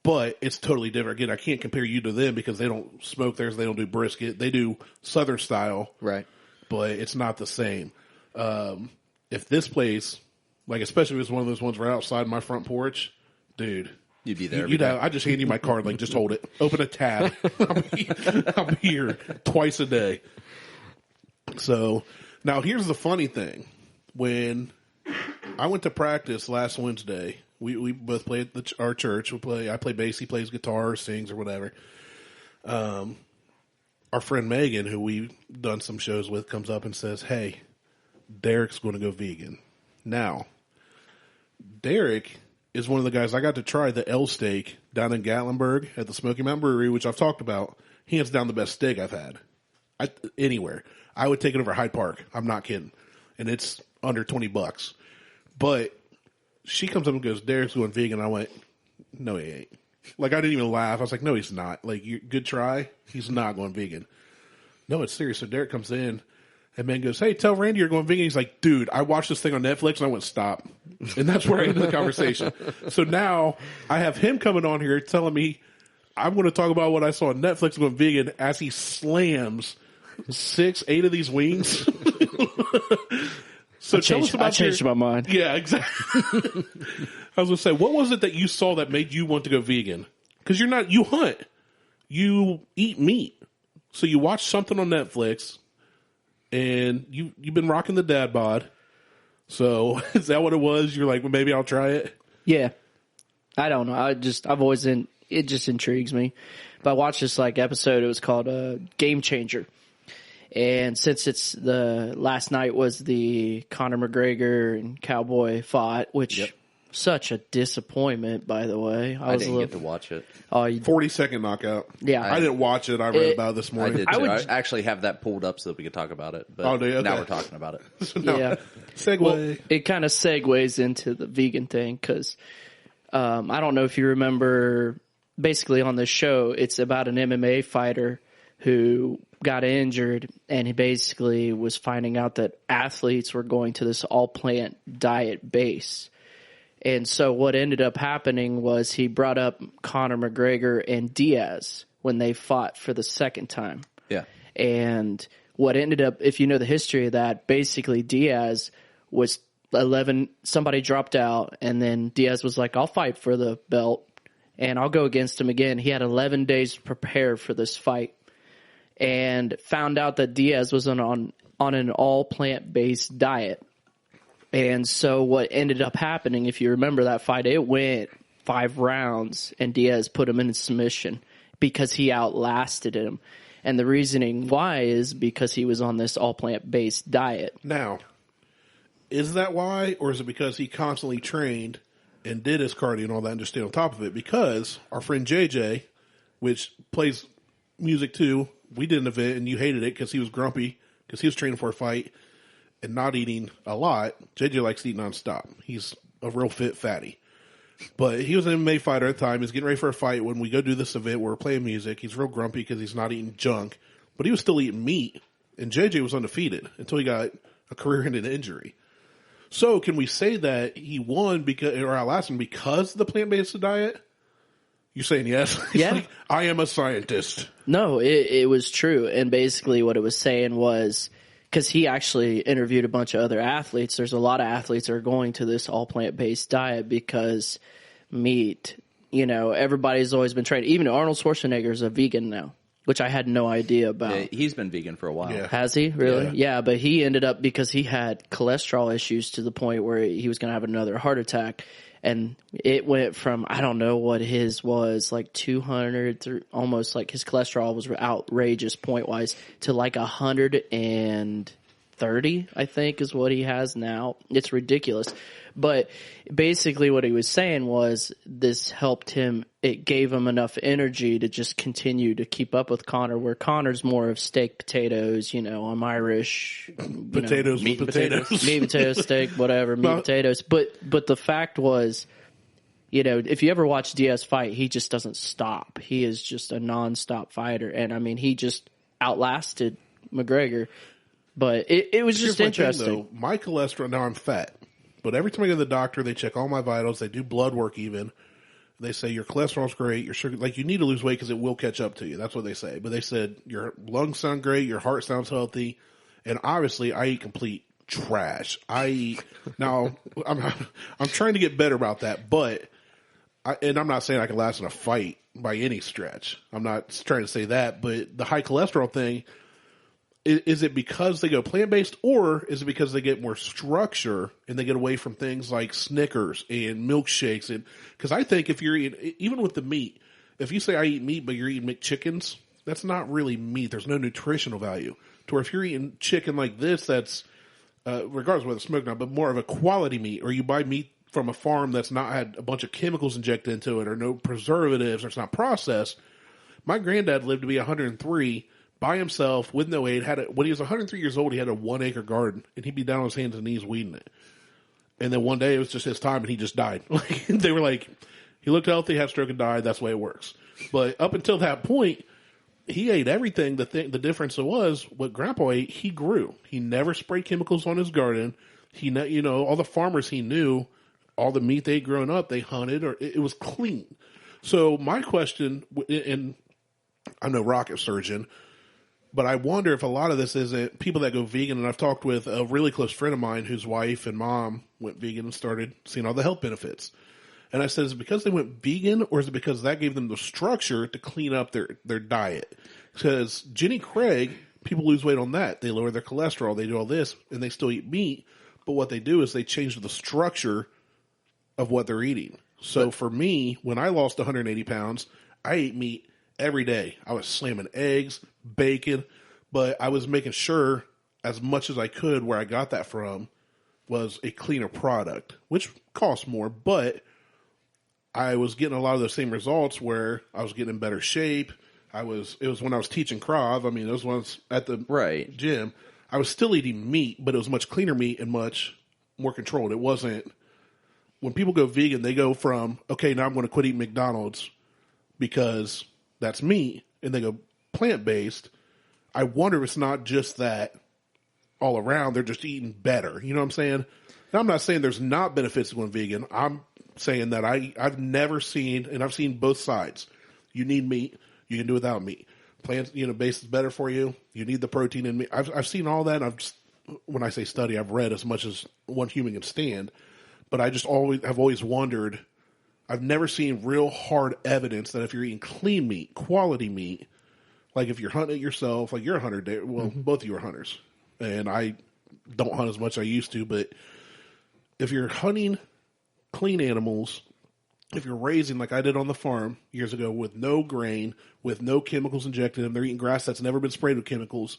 But it's totally different. Again, I can't compare you to them because they don't smoke theirs. They don't do brisket. They do Southern style. right. But it's not the same. If this place, like especially if it's one of those ones right outside my front porch, dude, You'd be there. I just hand you my card, like just hold it, open a tab. I'm here twice a day. So now here's the funny thing: when I went to practice last Wednesday, we both play at our church. I play bass, he plays guitar, or sings, or whatever. Our friend Megan, who we've done some shows with, comes up and says, "Hey, Derek's going to go vegan." Now, Derek is one of the guys I got to try the L steak down in Gatlinburg at the Smoky Mountain Brewery, which I've talked about. Hands down the best steak I've had anywhere. I would take it over Hyde Park. I'm not kidding. And it's under $20. But she comes up and goes, "Derek's going vegan." I went, "No, he ain't." Like, I didn't even laugh. I was like, "No, he's not." Like, good try. He's not going vegan. No, it's serious. So Derek comes in and man goes, "Hey, tell Randy you're going vegan." He's like, "Dude, I watched this thing on Netflix," and I went, "Stop." And that's where I ended the conversation. So now I have him coming on here telling me I'm going to talk about what I saw on Netflix going vegan as he slams 6-8 of these wings. So tell us about I changed my mind. Yeah, exactly. I was going to say, what was it that you saw that made you want to go vegan? Because you hunt. You eat meat. So you watch something on Netflix, and you've been rocking the dad bod. So is that what it was? You're like, well, maybe I'll try it? Yeah. I don't know. I've always it just intrigues me. But I watched this like episode. It was called Game Changer. And since it's last night was the Conor McGregor and Cowboy fought, which such a disappointment, by the way. I didn't get to watch it. 40-second knockout. Yeah. I didn't watch it. I read about it this I morning. did too. I actually have that pulled up so that we could talk about it. But do you? Okay. now we're talking about it. Yeah. Segue. Well, it kind of segues into the vegan thing because I don't know if you remember, basically on the show, it's about an MMA fighter who got injured, and he basically was finding out that athletes were going to this all-plant diet base. And so what ended up happening was he brought up Conor McGregor and Diaz when they fought for the second time. Yeah. And what ended up, if you know the history of that, basically Diaz was 11, somebody dropped out, and then Diaz was like, I'll fight for the belt, and I'll go against him again. He had 11 days to prepare for this fight, and found out that Diaz was on an all plant-based diet. And so what ended up happening, if you remember that fight, it went 5 rounds, and Diaz put him in submission because he outlasted him. And the reasoning why is because he was on this all plant-based diet. Now, is that why, or is it because he constantly trained and did his cardio and all that and just stayed on top of it? Because our friend JJ, which plays music too, we did an event and you hated it because he was grumpy because he was training for a fight and not eating a lot. JJ likes to eat nonstop. He's a real fit fatty. But he was an MMA fighter at the time. He's getting ready for a fight. When we go do this event where we're playing music, he's real grumpy because he's not eating junk. But he was still eating meat. And JJ was undefeated until he got a career-ending injury. So can we say that he won because, or outlasted him because of the plant-based diet? You're saying yes? Yeah. Like, I am a scientist. No, it was true. And basically what it was saying was, because he actually interviewed a bunch of other athletes, there's a lot of athletes that are going to this all plant-based diet because meat, everybody's always been trained. Even Arnold Schwarzenegger is a vegan now, which I had no idea about. Yeah, he's been vegan for a while. Yeah. Has he? Really? Yeah, but he ended up, because he had cholesterol issues to the point where he was going to have another heart attack. And it went from, I don't know what his was, like 200 through almost like his cholesterol was outrageous point wise to like 130, I think is what he has now. It's ridiculous. But basically what he was saying was this helped him. It gave him enough energy to just continue to keep up with Conor, where Conor's more of steak, potatoes, I'm Irish. Potatoes, meat and potatoes. Meat, potatoes, steak, whatever, meat, potatoes. But the fact was, if you ever watch Diaz fight, he just doesn't stop. He is just a nonstop fighter. And, I mean, he just outlasted McGregor. But it was just interesting. Thing, though, my cholesterol, now I'm fat. But every time I go to the doctor, they check all my vitals. They do blood work even. They say your cholesterol's great. Your sugar, you need to lose weight because it will catch up to you. That's what they say. But they said your lungs sound great. Your heart sounds healthy. And obviously, I eat complete trash. Now, I'm trying to get better about that. But, and I'm not saying I can last in a fight by any stretch. I'm not trying to say that. But the high cholesterol thing, is it because they go plant-based, or is it because they get more structure and they get away from things like Snickers and milkshakes? And because I think if you're eating, even with the meat, if you say I eat meat but you're eating McChickens, that's not really meat. There's no nutritional value. To where if you're eating chicken like this, that's regardless of whether it's smoked or not, but more of a quality meat, or you buy meat from a farm that's not had a bunch of chemicals injected into it, or no preservatives, or it's not processed. My granddad lived to be 103. By himself, with no aid, when he was 103 years old, he had a 1-acre garden, and he'd be down on his hands and knees weeding it. And then one day, it was just his time, and he just died. They were like, he looked healthy, had a stroke, and died. That's the way it works. But up until that point, he ate everything. The difference was, what Grandpa ate, he grew. He never sprayed chemicals on his garden. All the farmers he knew, all the meat they ate growing up, they hunted, or it was clean. So my question, and I'm no rocket surgeon, but I wonder if a lot of this isn't people that go vegan. And I've talked with a really close friend of mine whose wife and mom went vegan and started seeing all the health benefits. And I said, is it because they went vegan, or is it because that gave them the structure to clean up their diet? Because Jenny Craig, people lose weight on that. They lower their cholesterol. They do all this, and they still eat meat. But what they do is they change the structure of what they're eating. So for me, when I lost 180 pounds, I ate meat every day. I was slamming eggs, bacon, But I was making sure as much as I could where I got that from was a cleaner product, which costs more, but I was getting a lot of the same results where I was getting in better shape. It was when I was teaching Krav. I mean, those ones at the gym. I was still eating meat, but it was much cleaner meat and much more controlled. It wasn't, when people go vegan, they go from, okay, now I'm going to quit eating McDonald's because that's meat, and they go plant-based. I wonder if it's not just that all around, they're just eating better. You know what I'm saying? Now, I'm not saying there's not benefits to going vegan. I'm saying that I've never seen, and I've seen both sides. You need meat. You can do without meat. Plant, based is better for you. You need the protein in meat. I've seen all that. When I say study, I've read as much as one human can stand. But I just have always wondered. I've never seen real hard evidence that if you're eating clean meat, quality meat, like if you're hunting it yourself, like you're a hunter, well, both of you are hunters. And I don't hunt as much as I used to, but if you're hunting clean animals, if you're raising like I did on the farm years ago with no grain, with no chemicals injected in them, they're eating grass that's never been sprayed with chemicals,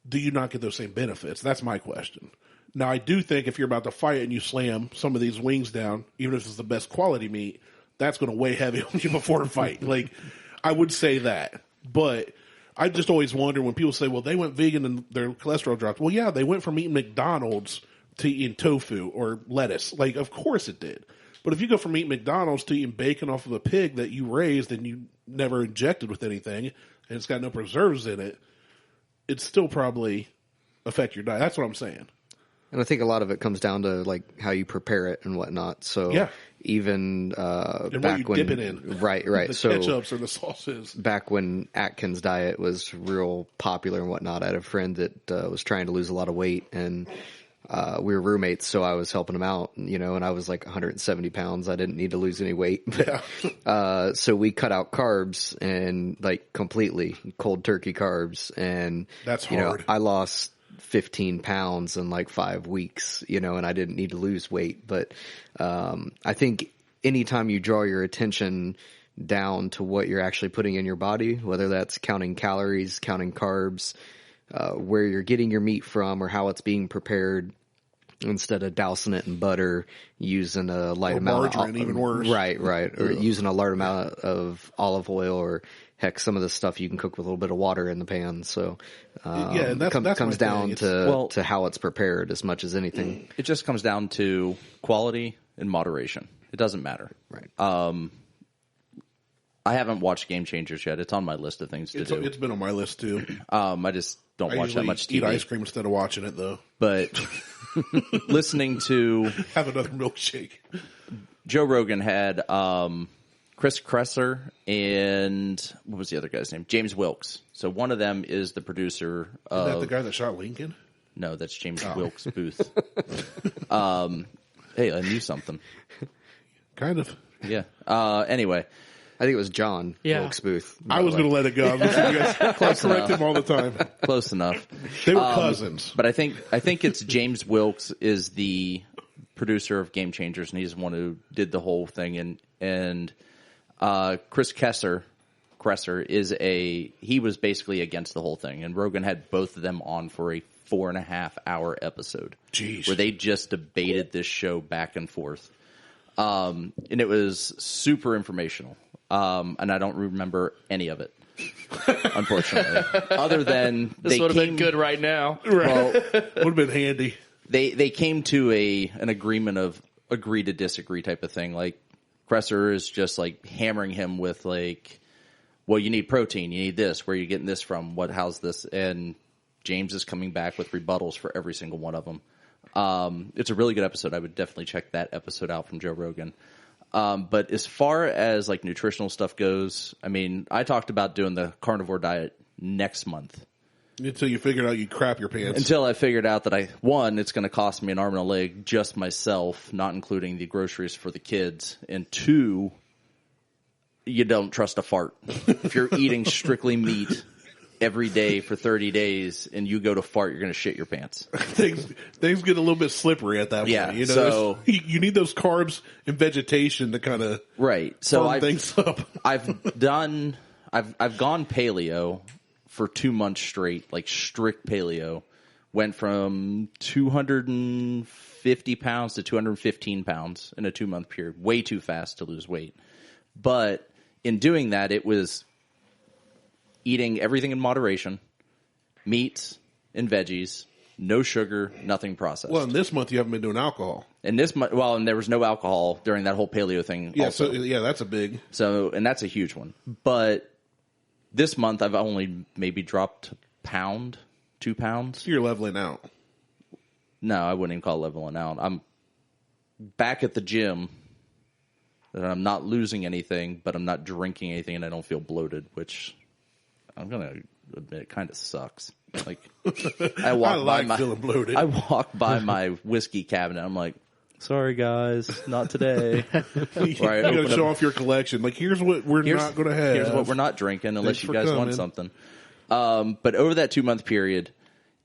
do you not get those same benefits? That's my question. Now, I do think if you're about to fight and you slam some of these wings down, even if it's the best quality meat, that's going to weigh heavy on you before a fight. Like, I would say that. But I just always wonder when people say, well, they went vegan and their cholesterol dropped. Well, yeah, they went from eating McDonald's to eating tofu or lettuce. Like, of course it did. But if you go from eating McDonald's to eating bacon off of a pig that you raised and you never injected with anything, and it's got no preservatives in it, it'd still probably affect your diet. That's what I'm saying. And I think a lot of it comes down to like how you prepare it and whatnot. So even and back what you when dip it in, right, the so ketchups or the sauces. Back when Atkins diet was real popular and whatnot, I had a friend that was trying to lose a lot of weight, and we were roommates, so I was helping him out, and I was like 170 pounds. I didn't need to lose any weight. So we cut out carbs and like completely cold turkey carbs. And that's hard. I lost 15 pounds in like 5 weeks, and I didn't need to lose weight. But I think anytime you draw your attention down to what you're actually putting in your body, whether that's counting calories, counting carbs, where you're getting your meat from or how it's being prepared, instead of dousing it in butter, using a light amount of even worse. Right. Or using a large amount of olive oil, or heck, some of the stuff you can cook with a little bit of water in the pan. So, and that comes down to how it's prepared as much as anything. It just comes down to quality and moderation. It doesn't matter. Right. I haven't watched Game Changers yet. It's on my list of things to do. It's been on my list too. I just don't watch that much TV. Eat ice cream instead of watching it though. But listening to have another milkshake. Joe Rogan had Chris Kresser and what was the other guy's name? James Wilkes. So one of them is the producer of... Is that the guy that shot Lincoln? No, that's James Wilkes Booth. Hey, I knew something. Kind of. Yeah. Anyway. I think it was John Wilkes Booth. I was going to let it go. I'm listening to you guys. I correct him all the time. Close enough. They were cousins. But I think it's James Wilkes is the producer of Game Changers, and he's the one who did the whole thing. And Chris Kresser is he was basically against the whole thing. And Rogan had both of them on for a 4.5-hour episode. Jeez. Where they just debated this show back and forth. And it was super informational. And I don't remember any of it, unfortunately. Other than this would have been good right now. Well, would have been handy. They came to an agreement of agree to disagree type of thing. Like Kresser is just like hammering him with like, well, you need protein, you need this. Where are you getting this from? How's this? And James is coming back with rebuttals for every single one of them. It's a really good episode. I would definitely check that episode out from Joe Rogan. But as far as like nutritional stuff goes, I mean, I talked about doing the carnivore diet next month. Until you figured out you crap your pants. Until I figured out that it's going to cost me an arm and a leg, just myself, not including the groceries for the kids. And 2, you don't trust a fart. If you're eating strictly meat every day for 30 days and you go to fart, you're going to shit your pants. Things get a little bit slippery at that point. Yeah, so you need those carbs and vegetation to kind of right. So firm things up. I've gone paleo for 2 months straight, like strict paleo, went from 250 pounds to 215 pounds in a 2-month period. Way too fast to lose weight. But in doing that, it was eating everything in moderation, meats and veggies, no sugar, nothing processed. Well, in this month you haven't been doing alcohol. And this month, well, and there was no alcohol during that whole paleo thing. Yeah, also. so yeah, that's a big. So, and that's a huge one. But this month I've only maybe dropped a pound, 2 pounds. So you're leveling out. No, I wouldn't even call it leveling out. I'm back at the gym. And I'm not losing anything, but I'm not drinking anything, and I don't feel bloated, which I'm gonna admit kind of sucks. Like I walk feeling bloated. I walk by my whiskey cabinet. I'm like, sorry guys, not today. You got to show off your collection. Like, here's what we're not going to have. Here's what we're not drinking unless Thanks you for guys want coming. something. But over that 2-month period,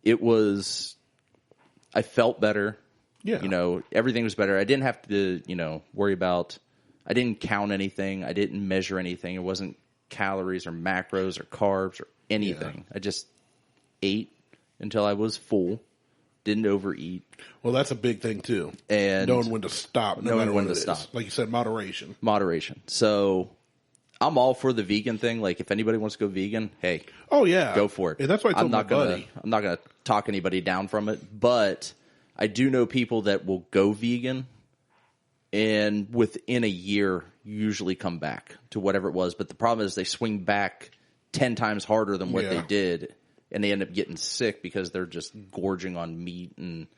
it was. I felt better. Yeah. You know, everything was better. I didn't have to, worry about. I didn't count anything. I didn't measure anything. It wasn't calories or macros or carbs or anything. Yeah. I just ate until I was full. Didn't overeat. Well, that's a big thing too. And knowing when to stop. No matter knowing when what to it stop. is. Like you said, moderation. Moderation. So I'm all for the vegan thing. Like, if anybody wants to go vegan, hey, Oh yeah, go for it. And that's why I told my buddy. I'm not gonna talk anybody down from it, but I do know people that will go vegan and within a year usually come back to whatever it was. But the problem is they swing back 10 times harder than what Yeah. they did, and they end up getting sick because they're just gorging on meat and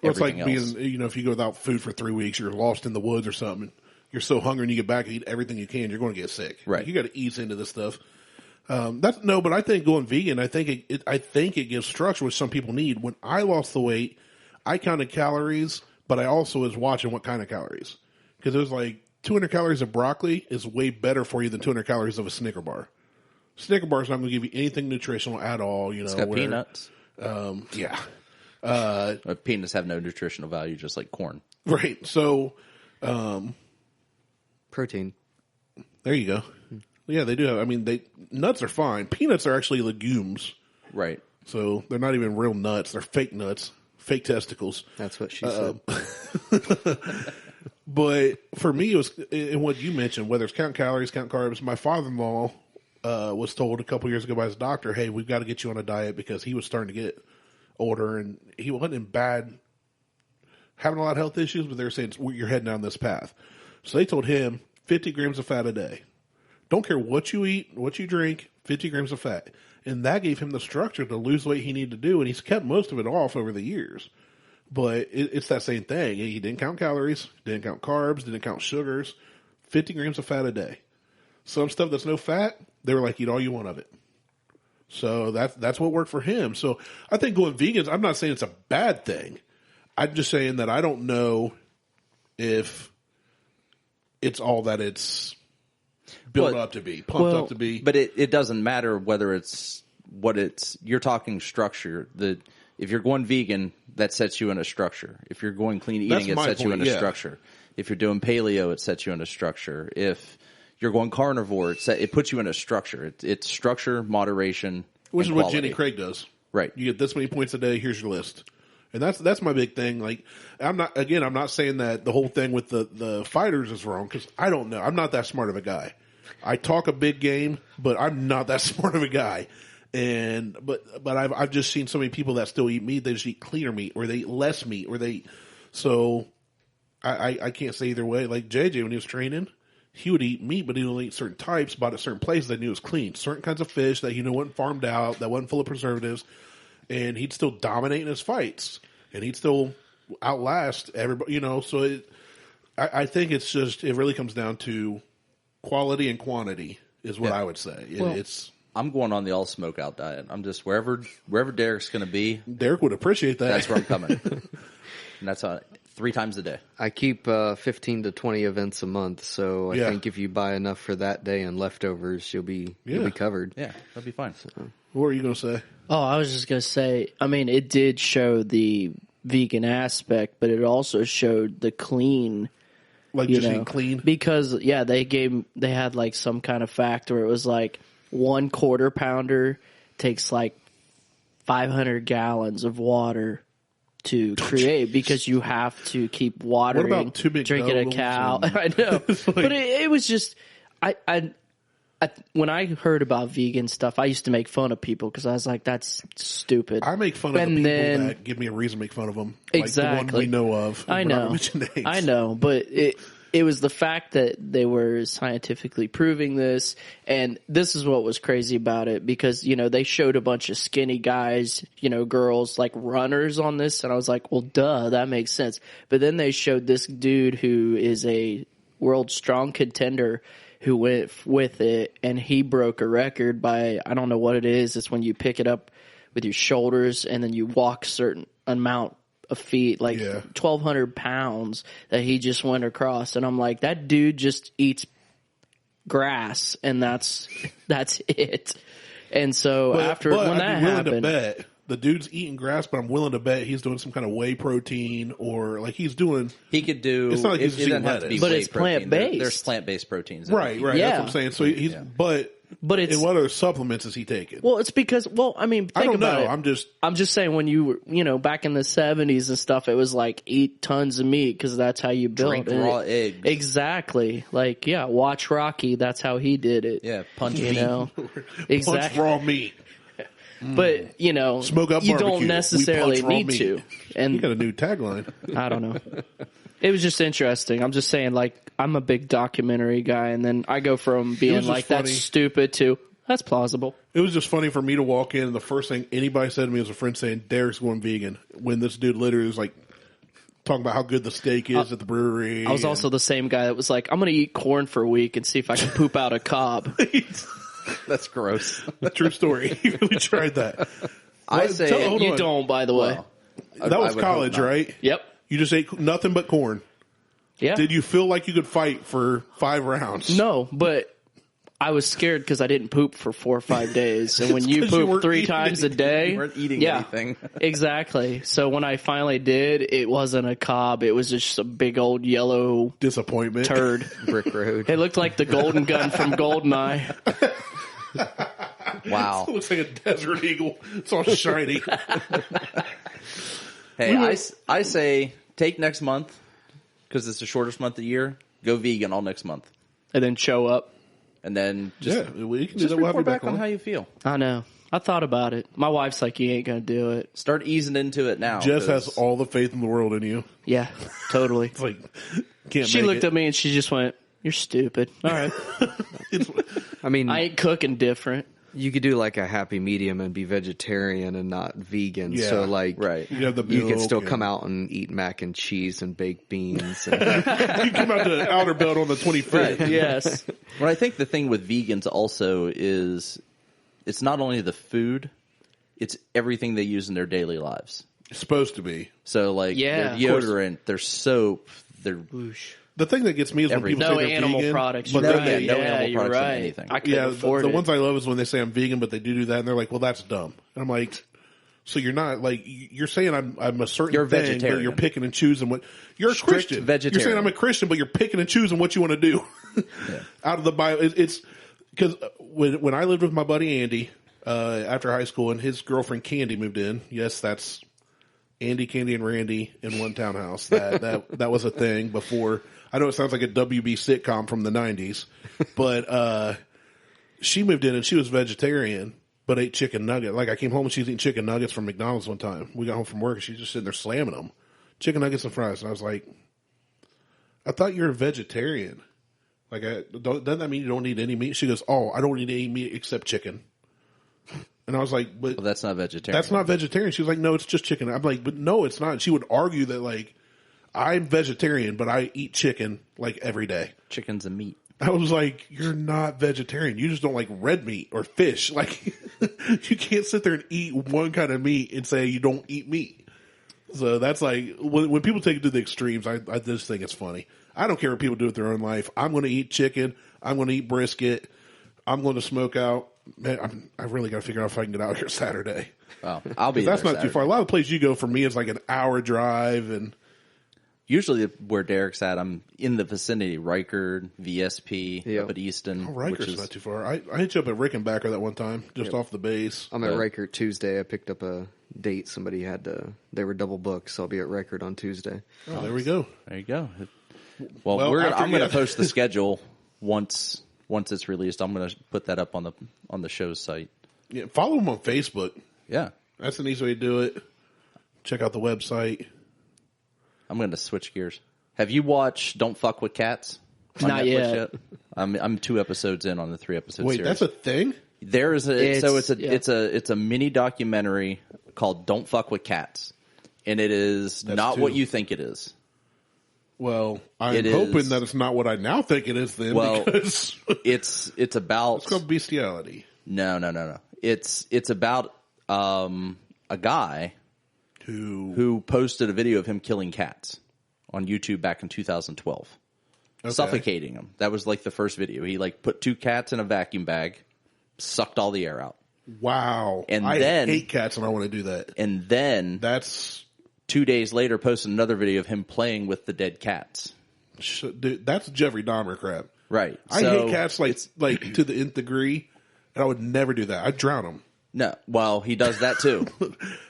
Well, it's like everything else. being, if you go without food for 3 weeks, you're lost in the woods or something. You're so hungry and you get back and eat everything you can, you're going to get sick. Right. Like, you got to ease into this stuff. But I think going vegan, I think it gives structure, which some people need. When I lost the weight, I counted calories, but I also was watching what kind of calories. Because it was like 200 calories of broccoli is way better for you than 200 calories of a Snicker bar. Snicker bar is not going to give you anything nutritional at all. It's got peanuts. Yeah. Peanuts have no nutritional value, just like corn. Right. So, Protein. there you go. Yeah, they do have, nuts are fine. Peanuts are actually legumes. Right. So they're not even real nuts. They're fake nuts. Fake testicles. That's what she said. But for me, it was in what you mentioned, whether it's count calories, count carbs. My father-in-law was told a couple years ago by his doctor, hey, we've got to get you on a diet because he was starting to get older and he wasn't in bad, having a lot of health issues, but they were saying you're heading down this path. So they told him 50 grams of fat a day. Don't care what you eat, what you drink, 50 grams of fat. And that gave him the structure to lose the weight he needed to do, and he's kept most of it off over the years. But it's that same thing. He didn't count calories, didn't count carbs, didn't count sugars. 50 grams of fat a day. Some stuff that's no fat, they were like, eat all you want of it. So that's what worked for him. So I think going vegans, I'm not saying it's a bad thing. I'm just saying that I don't know if it's all that it's built up to be, pumped up to be. But it doesn't matter whether it's what it's. You're talking structure. If you're going vegan, that sets you in a structure. If you're going clean eating, it sets you in a structure. If you're doing paleo, it sets you in a structure. If you're going carnivore, it puts you in a structure. It's structure, moderation, which is and what quality. Jenny Craig does. Right. You get this many points a day. Here's your list. And that's my big thing. Like, I'm not saying that the whole thing with the fighters is wrong, because I don't know. I'm not that smart of a guy. I talk a big game, but I'm not that smart of a guy. But I've just seen so many people that still eat meat. They just eat cleaner meat, or they eat less meat, so I can't say either way. Like JJ, when he was training, he would eat meat, but he would only eat certain types, bought at certain places that knew was clean. Certain kinds of fish that wasn't farmed out, that wasn't full of preservatives, and he'd still dominate in his fights, and he'd still outlast everybody. So I think it's just, it really comes down to quality and quantity is what I would say. I'm going on the all SmokeOut diet. I'm just wherever Derek's going to be. Derek would appreciate that. That's where I'm coming, and that's 3 times a day. I keep 15 to 20 events a month, so I think if you buy enough for that day and leftovers, you'll be covered. Yeah, that'll be fine. What were you going to say? Oh, I was just going to say, it did show the vegan aspect, but it also showed the clean. Like just eating clean? Because, they had like some kind of fact where it was like 1 quarter pounder takes like 500 gallons of water to create because you have to keep watering. What about 2 drinking a cow? I know, but it was just I when I heard about vegan stuff, I used to make fun of people because I was like, "That's stupid." I make fun of the people that give me a reason to make fun of them. Exactly, like the one we know of. I know, I know, but it was the fact that they were scientifically proving this, and this is what was crazy about it because they showed a bunch of skinny guys, girls like runners on this, and I was like, well, duh, that makes sense. But then they showed this dude who is a world strong contender who went with it, and he broke a record by, I don't know what it is. It's when you pick it up with your shoulders and then you walk a certain amount of feet, like 1,200 pounds that he just went across. And I'm like, that dude just eats grass, and that's it. And so when that happened, the dude's eating grass, but I'm willing to bet he's doing some kind of whey protein or like he's doing. He could do. It's not like he's it doesn't have to be but whey it's protein. plant-based. There's plant-based proteins. Right. Yeah. That's what I'm saying. So he's, but it's, and what other supplements is he taking? well, it's because, I mean, think I don't about know. it. I'm just saying when you were, back in the 70s and stuff, it was like eat tons of meat because that's how you built Drink raw eggs. Exactly. Like, watch Rocky. That's how he did it. Yeah, punch meat. Exactly. Punch raw meat. But, SmokeOut you BBQ. don't necessarily We punch raw need meat. to. And You got a new tagline. I don't know. It was just interesting. I'm just saying, like, I'm a big documentary guy, and then I go from being like, that's stupid to, that's plausible. It was just funny for me to walk in, and the first thing anybody said to me was a friend saying, Derek's going vegan. When this dude literally was like, talking about how good the steak is at the brewery. I was also the same guy that was like, I'm going to eat corn for a week and see if I can poop out a cob. That's gross. True story. He really tried that. I say You don't, by the way. That was college, right? Yep. You just ate nothing but corn. Yeah. Did you feel like you could fight for 5 rounds? No, but I was scared because I didn't poop for 4 or 5 days. And when you 'cause you poop weren't 3 times a day. You weren't eating anything. Exactly. So when I finally did, it wasn't a cob. It was just a big old yellow Disappointment. turd. Brick Road. It looked like the golden gun from Goldeneye. Wow. It looks like a desert eagle. It's all shiny. Hey, I say take next month because it's the shortest month of the year. Go vegan all next month, And then show up. and then just we can do just that. We'll have you report back back on on. how you feel. I know. I thought about it. My wife's like, you ain't going to do it. Start easing into it now. Jess 'cause has all the faith in the world in you. Yeah, totally. It's like, can't She make looked it. at me and she just went, you're stupid. All right. I mean, I ain't cooking different. you could do like a happy medium and be vegetarian and not vegan. Yeah, So like, right. You have the you can milk still and- come out and eat mac and cheese and baked beans. And, You come out to Outerbelt on the 25th. Yes. Well, I think the thing with vegans also is it's not only the food, it's everything they use in their daily lives. It's supposed to be. So like Yeah, their of course. deodorant, their soap, their The thing that gets me is when people No say they're animal vegan, products. but You're then right. they, no yeah, animal you're products in right. anything. I couldn't afford the it. ones I love is when they say I'm vegan, but they do that, and they're like, "Well, that's dumb." And I'm like, "So you're not like you're saying I'm a certain You're a thing, but vegetarian. you're picking and choosing what you're a Strict Christian. vegetarian. You're saying I'm a Christian, but you're picking and choosing what you want to do out of the Bible. It's because when I lived with my buddy Andy after high school, and his girlfriend Candy moved in. Yes, that's Andy, Candy, and Randy in one townhouse. That was a thing before. I know it sounds like a WB sitcom from the 90s, but she moved in and she was vegetarian, but ate chicken nugget. Like I came home and she was eating chicken nuggets from McDonald's one time. We got home from work and she's just sitting there slamming them. Chicken nuggets and fries. And I was like, I thought you're a vegetarian. Like, doesn't that mean you don't eat any meat? She goes, oh, I don't eat any meat except chicken. And I was like, but well, that's not vegetarian. that's not vegetarian. She was like, no, it's just chicken. I'm like, but no, it's not. She would argue that like, I'm vegetarian, but I eat chicken like every day. Chicken's a meat. I was like, you're not vegetarian. You just don't like red meat or fish. Like, you can't sit there and eat one kind of meat and say you don't eat meat. So that's like, when people take it to the extremes, I just think it's funny. I don't care what people do with their own life. I'm going to eat chicken. I'm going to eat brisket. I'm going to smoke out. Man, I really got to figure out if I can get out here Saturday. Well, I'll be. That's there not too far. A lot of the places you go for me is like an hour drive, and usually where Derek's at, I'm in the vicinity, Rikers, VSP, up at Easton. Oh, Rikers not too far. I hit you up at Rickenbacker that one time, just off the base. I'm at Riker Tuesday. I picked up a date. Somebody they were double booked, so I'll be at Riker on Tuesday. Oh, there we go. There you go. Well, I'm going to post the schedule once it's released. I'm going to put that up on the show's site. Yeah, follow them on Facebook. Yeah. That's an easy way to do it. Check out the website. I'm going to switch gears. Have you watched Don't Fuck with Cats? On Not Netflix yet. I'm 2 episodes in on the 3-episode Wait, series. that's a thing? There is it's a mini documentary called Don't Fuck with Cats, and it is not what you think it is. Well, I'm hoping that it's not what I now think it is. Then, because it's about it's called bestiality. No. It's about a guy who posted a video of him killing cats on YouTube back in 2012, suffocating them. That was like the first video. He put 2 cats in a vacuum bag, sucked all the air out. Wow! And I then hate cats, and I want to do that. And then that's 2 days later, posted another video of him playing with the dead cats. Dude, that's Jeffrey Dahmer crap. Right. I hate cats like to the nth degree, and I would never do that. I'd drown them. No, well, he does that too.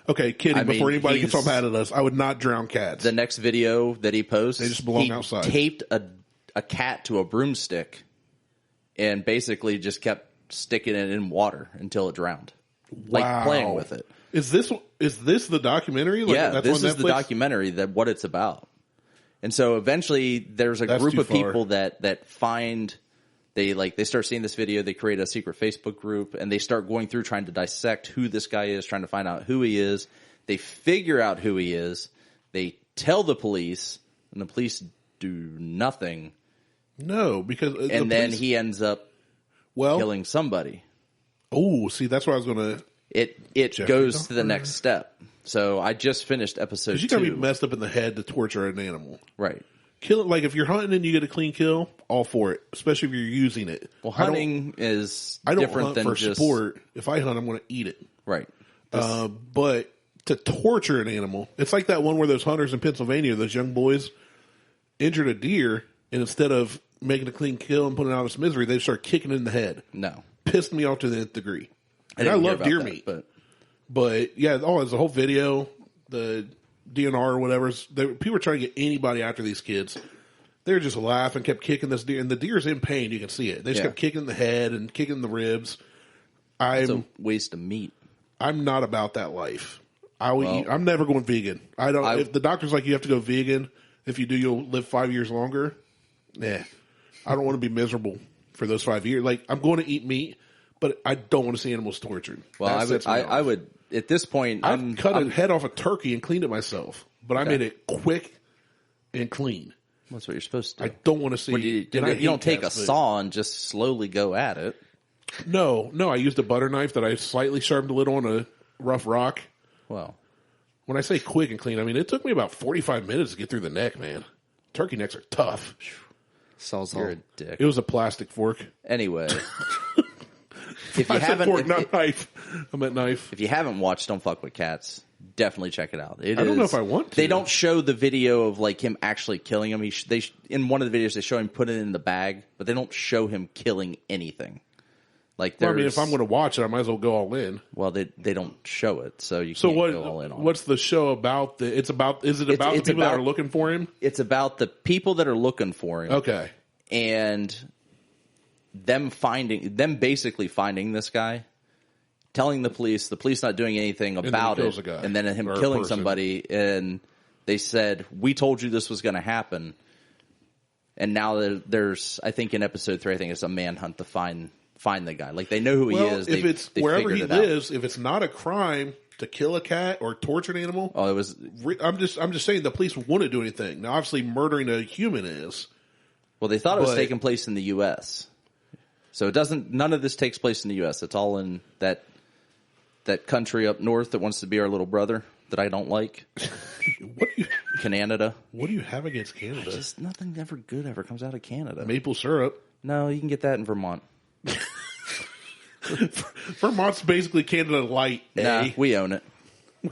Okay, kidding. Before anybody gets all mad at us, I would not drown cats. The next video that he posts, they just belong outside. Taped a cat to a broomstick, and basically just kept sticking it in water until it drowned. Like playing with it. Is this the documentary? That's this is the documentary what it's about. And so eventually, there's a group of people that find. They start seeing this video, they create a secret Facebook group, and they start going through trying to dissect who this guy is, trying to find out who he is. They figure out who he is. They tell the police, and the police do nothing. No, because and then he ends up killing somebody. Oh, see, that's what I was going to. It goes to the next step. So I just finished episode 2. You got to be messed up in the head to torture an animal, right? Kill it, like if you're hunting and you get a clean kill, all for it. Especially if you're using it. Well, hunting is I don't different hunt than for just sport. If I hunt, I'm going to eat it. Right. But to torture an animal, it's like that one where those hunters in Pennsylvania, those young boys, injured a deer, and instead of making a clean kill and putting it out of its misery, they start kicking it in the head. No, pissed me off to the nth degree. And I love deer meat, but yeah, there's a whole video, the DNR or whatever. People were trying to get anybody after these kids. They were just laughing, kept kicking this deer, and the deer's in pain. You can see it. They just kept kicking the head and kicking the ribs. It's a waste of meat. I'm not about that life. I'm never going vegan. If the doctor's like you have to go vegan, if you do, you'll live 5 years longer. Nah, I don't want to be miserable for those 5 years. Like I'm going to eat meat, but I don't want to see animals tortured. Well, I would at this point. I've cut a head off a turkey and cleaned it myself, but I made it quick and clean. That's what you're supposed to do. I don't want to see. You don't take a saw and just slowly go at it. No. I used a butter knife that I slightly sharpened a little on a rough rock. Well, when I say quick and clean, I mean it took me about 45 minutes to get through the neck, man. Turkey necks are tough. You're a dick. It was a plastic fork. Anyway. If you I said fork, not knife. I meant knife. If you haven't watched Don't Fuck with Cats, definitely check it out. I don't know if I want to. They don't show the video of him actually killing him. In one of the videos they show him putting it in the bag, but they don't show him killing anything. If I'm going to watch it, I might as well go all in. Well, they don't show it, so you can't go all in on it. What's the show about? Is it about the people that are looking for him? It's about the people that are looking for him. Okay. And them basically finding this guy, telling the police not doing anything about it, and then him killing somebody, and they said, "We told you this was going to happen." And now there's, I think in episode 3, I think it's a manhunt to find the guy. Like they know who he is. If it's wherever he lives, if it's not a crime to kill a cat or torture an animal, it was. I'm just saying the police wouldn't do anything. Now, obviously, murdering a human is. Well, they thought it was taking place in the U.S. So it doesn't. None of this takes place in the U.S. It's all in that country up north that wants to be our little brother that I don't like. Canada. What do you have against Canada? Just nothing ever good ever comes out of Canada. Maple syrup. No, you can get that in Vermont. Vermont's basically Canada light. Nah, we own it.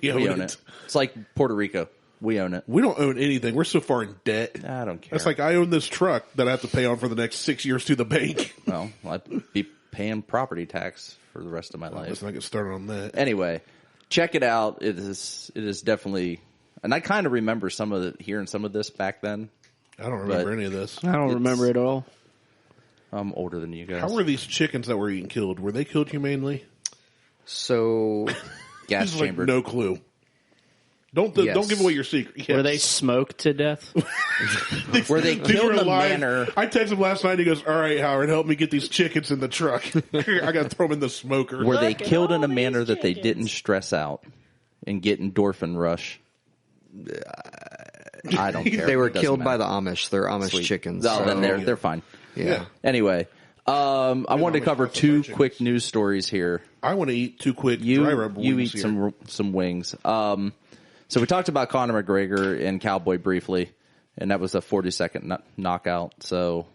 We own it. It's like Puerto Rico. We own it. We don't own anything. We're so far in debt. I don't care. That's like I own this truck that I have to pay on for the next 6 years to the bank. Well, I'd be paying property tax for the rest of my life. Let's not get started on that. Anyway, check it out. It is definitely, and I kind of remember hearing some of this back then. I don't remember any of this. I don't remember it at all. I'm older than you guys. How were these chickens that were eaten killed? Were they killed humanely? So, gas This is like chambered? no clue. Don't Yes. give away your secret. Yes. Were they smoked to death? Were they These killed were in a alive. manner? I texted him last night. He goes, "All right, Howard, help me get these chickens in the truck. I got to throw them in the smoker." Were they Look at killed in all a manner these that they chickens. didn't stress out and get endorphin rush? I don't care. they were It doesn't killed by matter. the Amish. They're Amish Sweet. chickens. Oh, so, then they're fine. yeah. Anyway, I wanted to Amish cover classified 2 chickens. quick news stories here. I want to eat 2 quick dry rub You wings eat here. some wings. So we talked about Conor McGregor and Cowboy briefly, and that was a 40-second knockout. So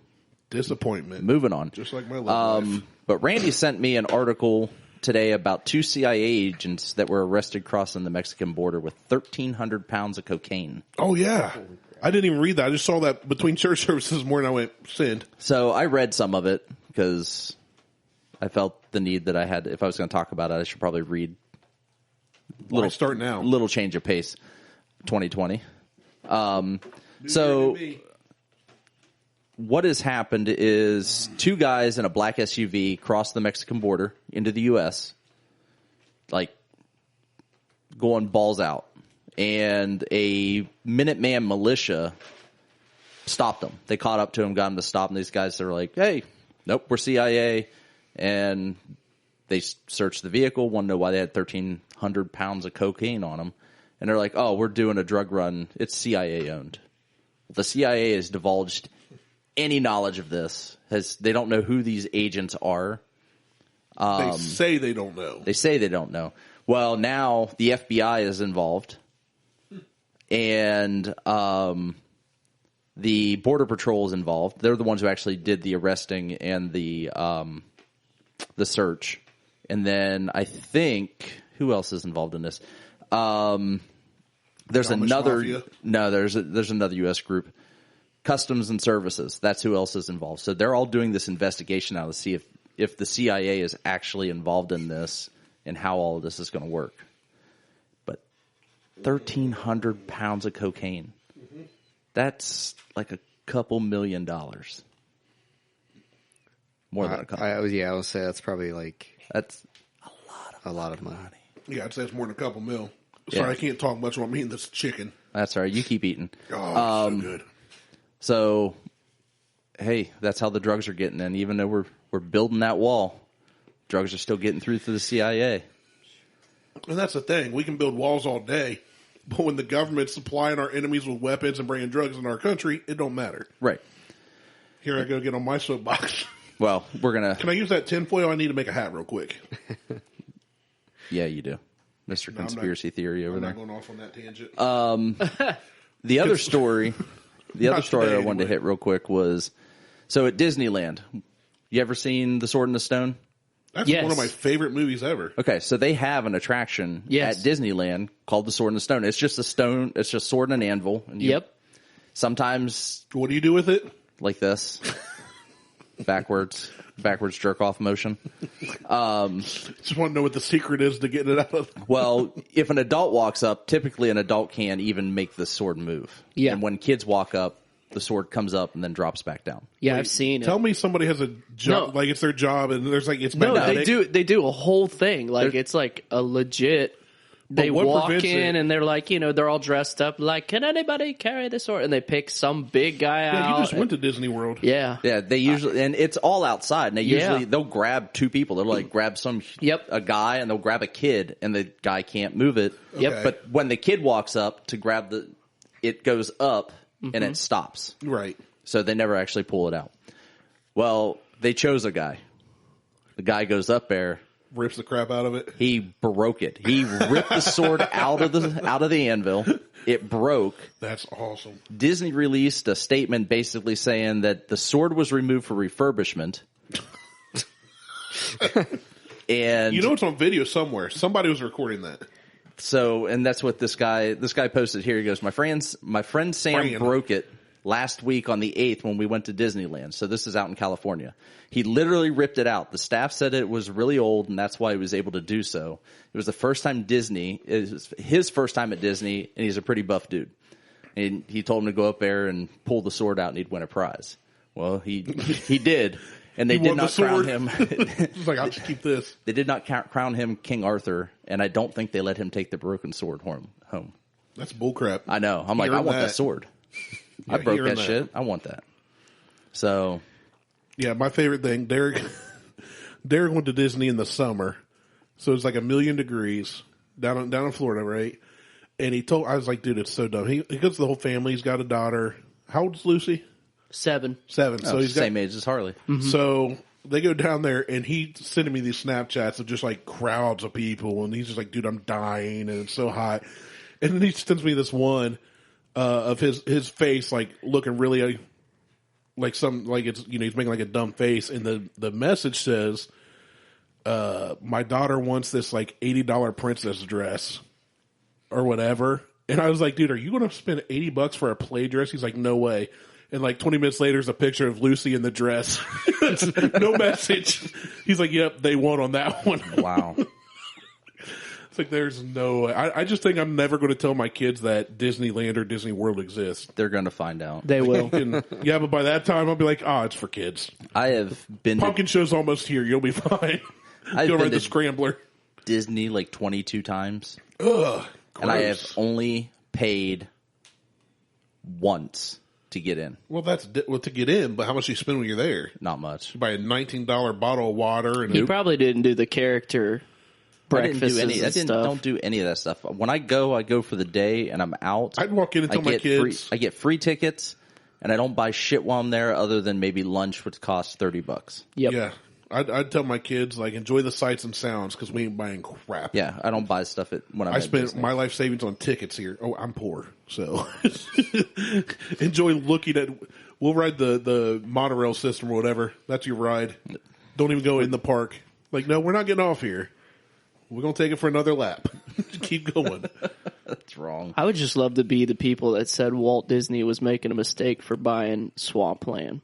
Disappointment. moving on. Just like my love life. But Randy sent me an article today about 2 CIA agents that were arrested crossing the Mexican border with 1,300 pounds of cocaine. Oh, yeah. I didn't even read that. I just saw that between church services this morning. I went, send. So I read some of it because I felt the need that I had. If I was going to talk about it, I should probably read. Why start now? Little change of pace, 2020. So what has happened is 2 guys in a black SUV crossed the Mexican border into the U.S., like going balls out. And a Minuteman militia stopped them. They caught up to him, got him to stop, and these guys are like, hey, nope, we're CIA. And they searched the vehicle, want to know why they had 1,300 pounds of cocaine on them. And they're like, oh, we're doing a drug run. It's CIA owned. The CIA has divulged any knowledge of this. They don't know who these agents are. They say they don't know. They say they don't know. Well, now the FBI is involved. And the Border Patrol is involved. They're the ones who actually did the arresting and the search. And then I think, who else is involved in this? There's Amish another. Mafia? No, there's another U.S. group, Customs and Services. That's who else is involved. So they're all doing this investigation now to see if the CIA is actually involved in this and how all of this is going to work. But 1,300 pounds of cocaine. That's like a couple $1 million. More than a couple. I would say that's probably like That's a lot of money. Yeah, I'd say it's more than a couple mil. Yeah. Sorry, I can't talk much about me and this chicken. That's all right. You keep eating. Oh, it's so good. So, hey, that's how the drugs are getting in. Even though we're building that wall, drugs are still getting through to the CIA. And that's the thing. We can build walls all day, but when the government's supplying our enemies with weapons and bringing drugs in our country, it don't matter. Right. Here I go get on my soapbox. Well, we're going Can to... I use that tinfoil? I need to make a hat real quick. Yeah, you do. Mr. No, I'm Conspiracy Theory over I'm there. not going off on that tangent. The other story... The other Not story today, I wanted to anyway. hit real quick was... So at Disneyland, you ever seen The Sword and the Stone? That's Yes. one of my favorite movies ever. Okay, so they have an attraction Yes. at Disneyland called the Sword and the Stone. It's just a stone. It's just sword and an anvil. And you Yep. Sometimes What do you do with it? like this, backwards jerk off motion. Just want to know what the secret is to getting it out of. Well, if an adult walks up, typically an adult can't even make the sword move. Yeah. And when kids walk up, the sword comes up and then drops back down. Yeah, I've seen it. Tell me somebody has a job, No. like it's their job, and there's like it's No, magnetic. they do a whole thing. Like it's like a legit. They what walk prevents in it? and they're like, they're all dressed up. Like, can anybody carry the sword? And they pick some big guy Yeah, out. you just went to Disney World. Yeah. Yeah, they usually, and it's all outside. And Yeah. they'll grab 2 people. They'll like grab Yep. a guy, and they'll grab a kid, and the guy can't move it. Yep. Okay. But when the kid walks up to grab it goes up and it stops. Right. So they never actually pull it out. Well, they chose a guy. The guy goes up there. Rips the crap out of it. He broke it. He ripped the sword out of the anvil. It broke. That's awesome. Disney released a statement basically saying that the sword was removed for refurbishment. And You know it's on video somewhere. Somebody was recording that. So, and that's what this guy posted here. He goes, my friend Sam broke it last week on the 8th when we went to Disneyland. So this is out in California. He literally ripped it out. The staff said it was really old, and that's why he was able to do so. It was the first time it was his first time at Disney, and he's a pretty buff dude. And he told him to go up there and pull the sword out, and he'd win a prize. Well, he did, and they did not crown him. He's like, I'll just keep this. They did not crown him King Arthur, and I don't think they let him take the broken sword home. That's bullcrap. I know. I'm like, I want that sword. I broke that shit. I want that. So, yeah, my favorite thing, Derek went to Disney in the summer, so it's like 1,000,000 degrees down in Florida, right? And I was like, dude, it's so dumb. He goes to the whole family. He's got a daughter. How old is Lucy? 7. So he's got, same age as Harley. Mm-hmm. So they go down there, and he's sending me these Snapchats of just like crowds of people, and he's just like, dude, I'm dying, and it's so hot. And then he sends me this one of his face like looking really like it's he's making like a dumb face, and the message says, my daughter wants this like $80 princess dress or whatever. And I was like, dude, are you going to spend $80 for a play dress? He's like, no way. And like 20 minutes later is a picture of Lucy in the dress. No message. He's like, yep, they won on that one. Wow. It's like, there's no way. I just think I'm never going to tell my kids that Disneyland or Disney World exists. They're going to find out. They will. Yeah, but by that time, I'll be like, it's for kids. I have been Pumpkin show's almost here. You'll be fine. Go ride the Scrambler. Disney like 22 times. Ugh. And I have only paid once to get in. Well, to get in, but how much do you spend when you're there? Not much. You buy a $19 bottle of water. And He probably didn't do the character breakfast don't do any of that stuff. When I go for the day and I'm out. I'd walk in and tell my kids. I get free tickets, and I don't buy shit while I'm there other than maybe lunch, which costs $30. Yep. Yeah. I'd tell my kids, like, enjoy the sights and sounds because we ain't buying crap. Yeah, I don't buy stuff when I'm I at spent Disney. my life savings on tickets here. Oh, I'm poor. So enjoy looking at. We'll ride the monorail system or whatever. That's your ride. Don't even go in the park. Like, no, we're not getting off here. We're going to take it for another lap. Keep going. That's wrong. I would just love to be the people that said Walt Disney was making a mistake for buying Swampland.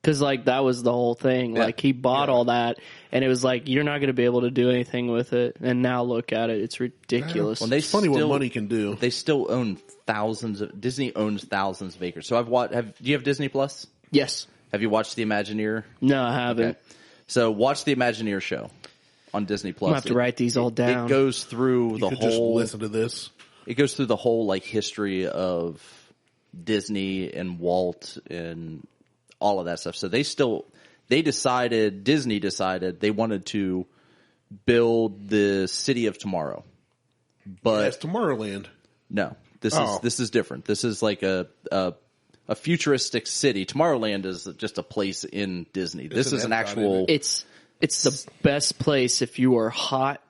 Because, like, that was the whole thing. Yeah. Like, he bought all that, and it was like, you're not going to be able to do anything with it. And now look at it. It's ridiculous. Well, It's funny what money can do. They still own Disney owns thousands of acres. So do you have Disney Plus? Yes. Have you watched the Imagineer? No, I haven't. Okay. So watch the Imagineer show on Disney Plus. I'm going to have to write these all down. It goes through the Just whole. listen to this. It goes through the whole like history of Disney and Walt and all of that stuff. So Disney decided they wanted to build the City of Tomorrow, but That's Tomorrowland. no, this is different. This is like a futuristic city. Tomorrowland is just a place in Disney. This is an actual. It's the best place if you are hot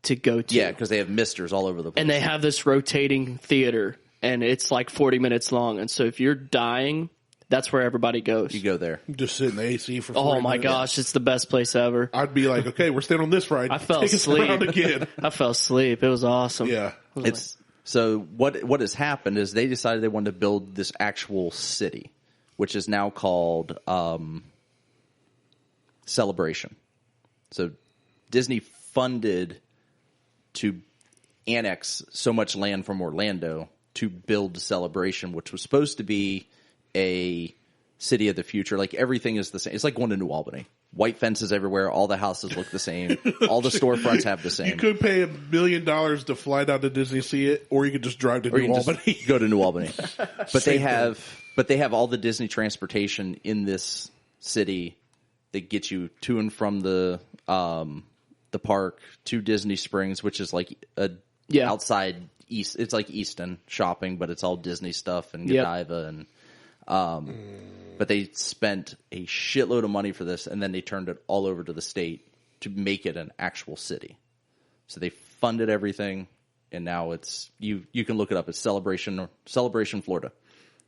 to go to. Yeah, because they have misters all over the place. And they have this rotating theater, and it's like 40 minutes long. And so if you're dying, that's where everybody goes. You go there. Just sit in the AC for 40 Oh my minutes. gosh, it's the best place ever. I'd be like, okay, we're staying on this ride. I fell Take us asleep. around again. I fell asleep. It was awesome. Yeah. So what has happened is they decided they wanted to build this actual city, which is now called Celebration. So Disney funded to annex so much land from Orlando to build Celebration, which was supposed to be a city of the future. Like everything is the same. It's like going to New Albany. White fences everywhere. All the houses look the same. All the storefronts have the same. You could pay $1 million to fly down to Disney to see it, or you could just drive to Or you New can Albany. just go to New Albany. But Same they have all the Disney transportation in this city that gets you to and from the park to Disney Springs, which is like outside East. It's like Easton shopping, but it's all Disney stuff and Godiva and. But they spent a shitload of money for this, and then they turned it all over to the state to make it an actual city. So they funded everything, and now it's you can look it up. It's Celebration, Florida.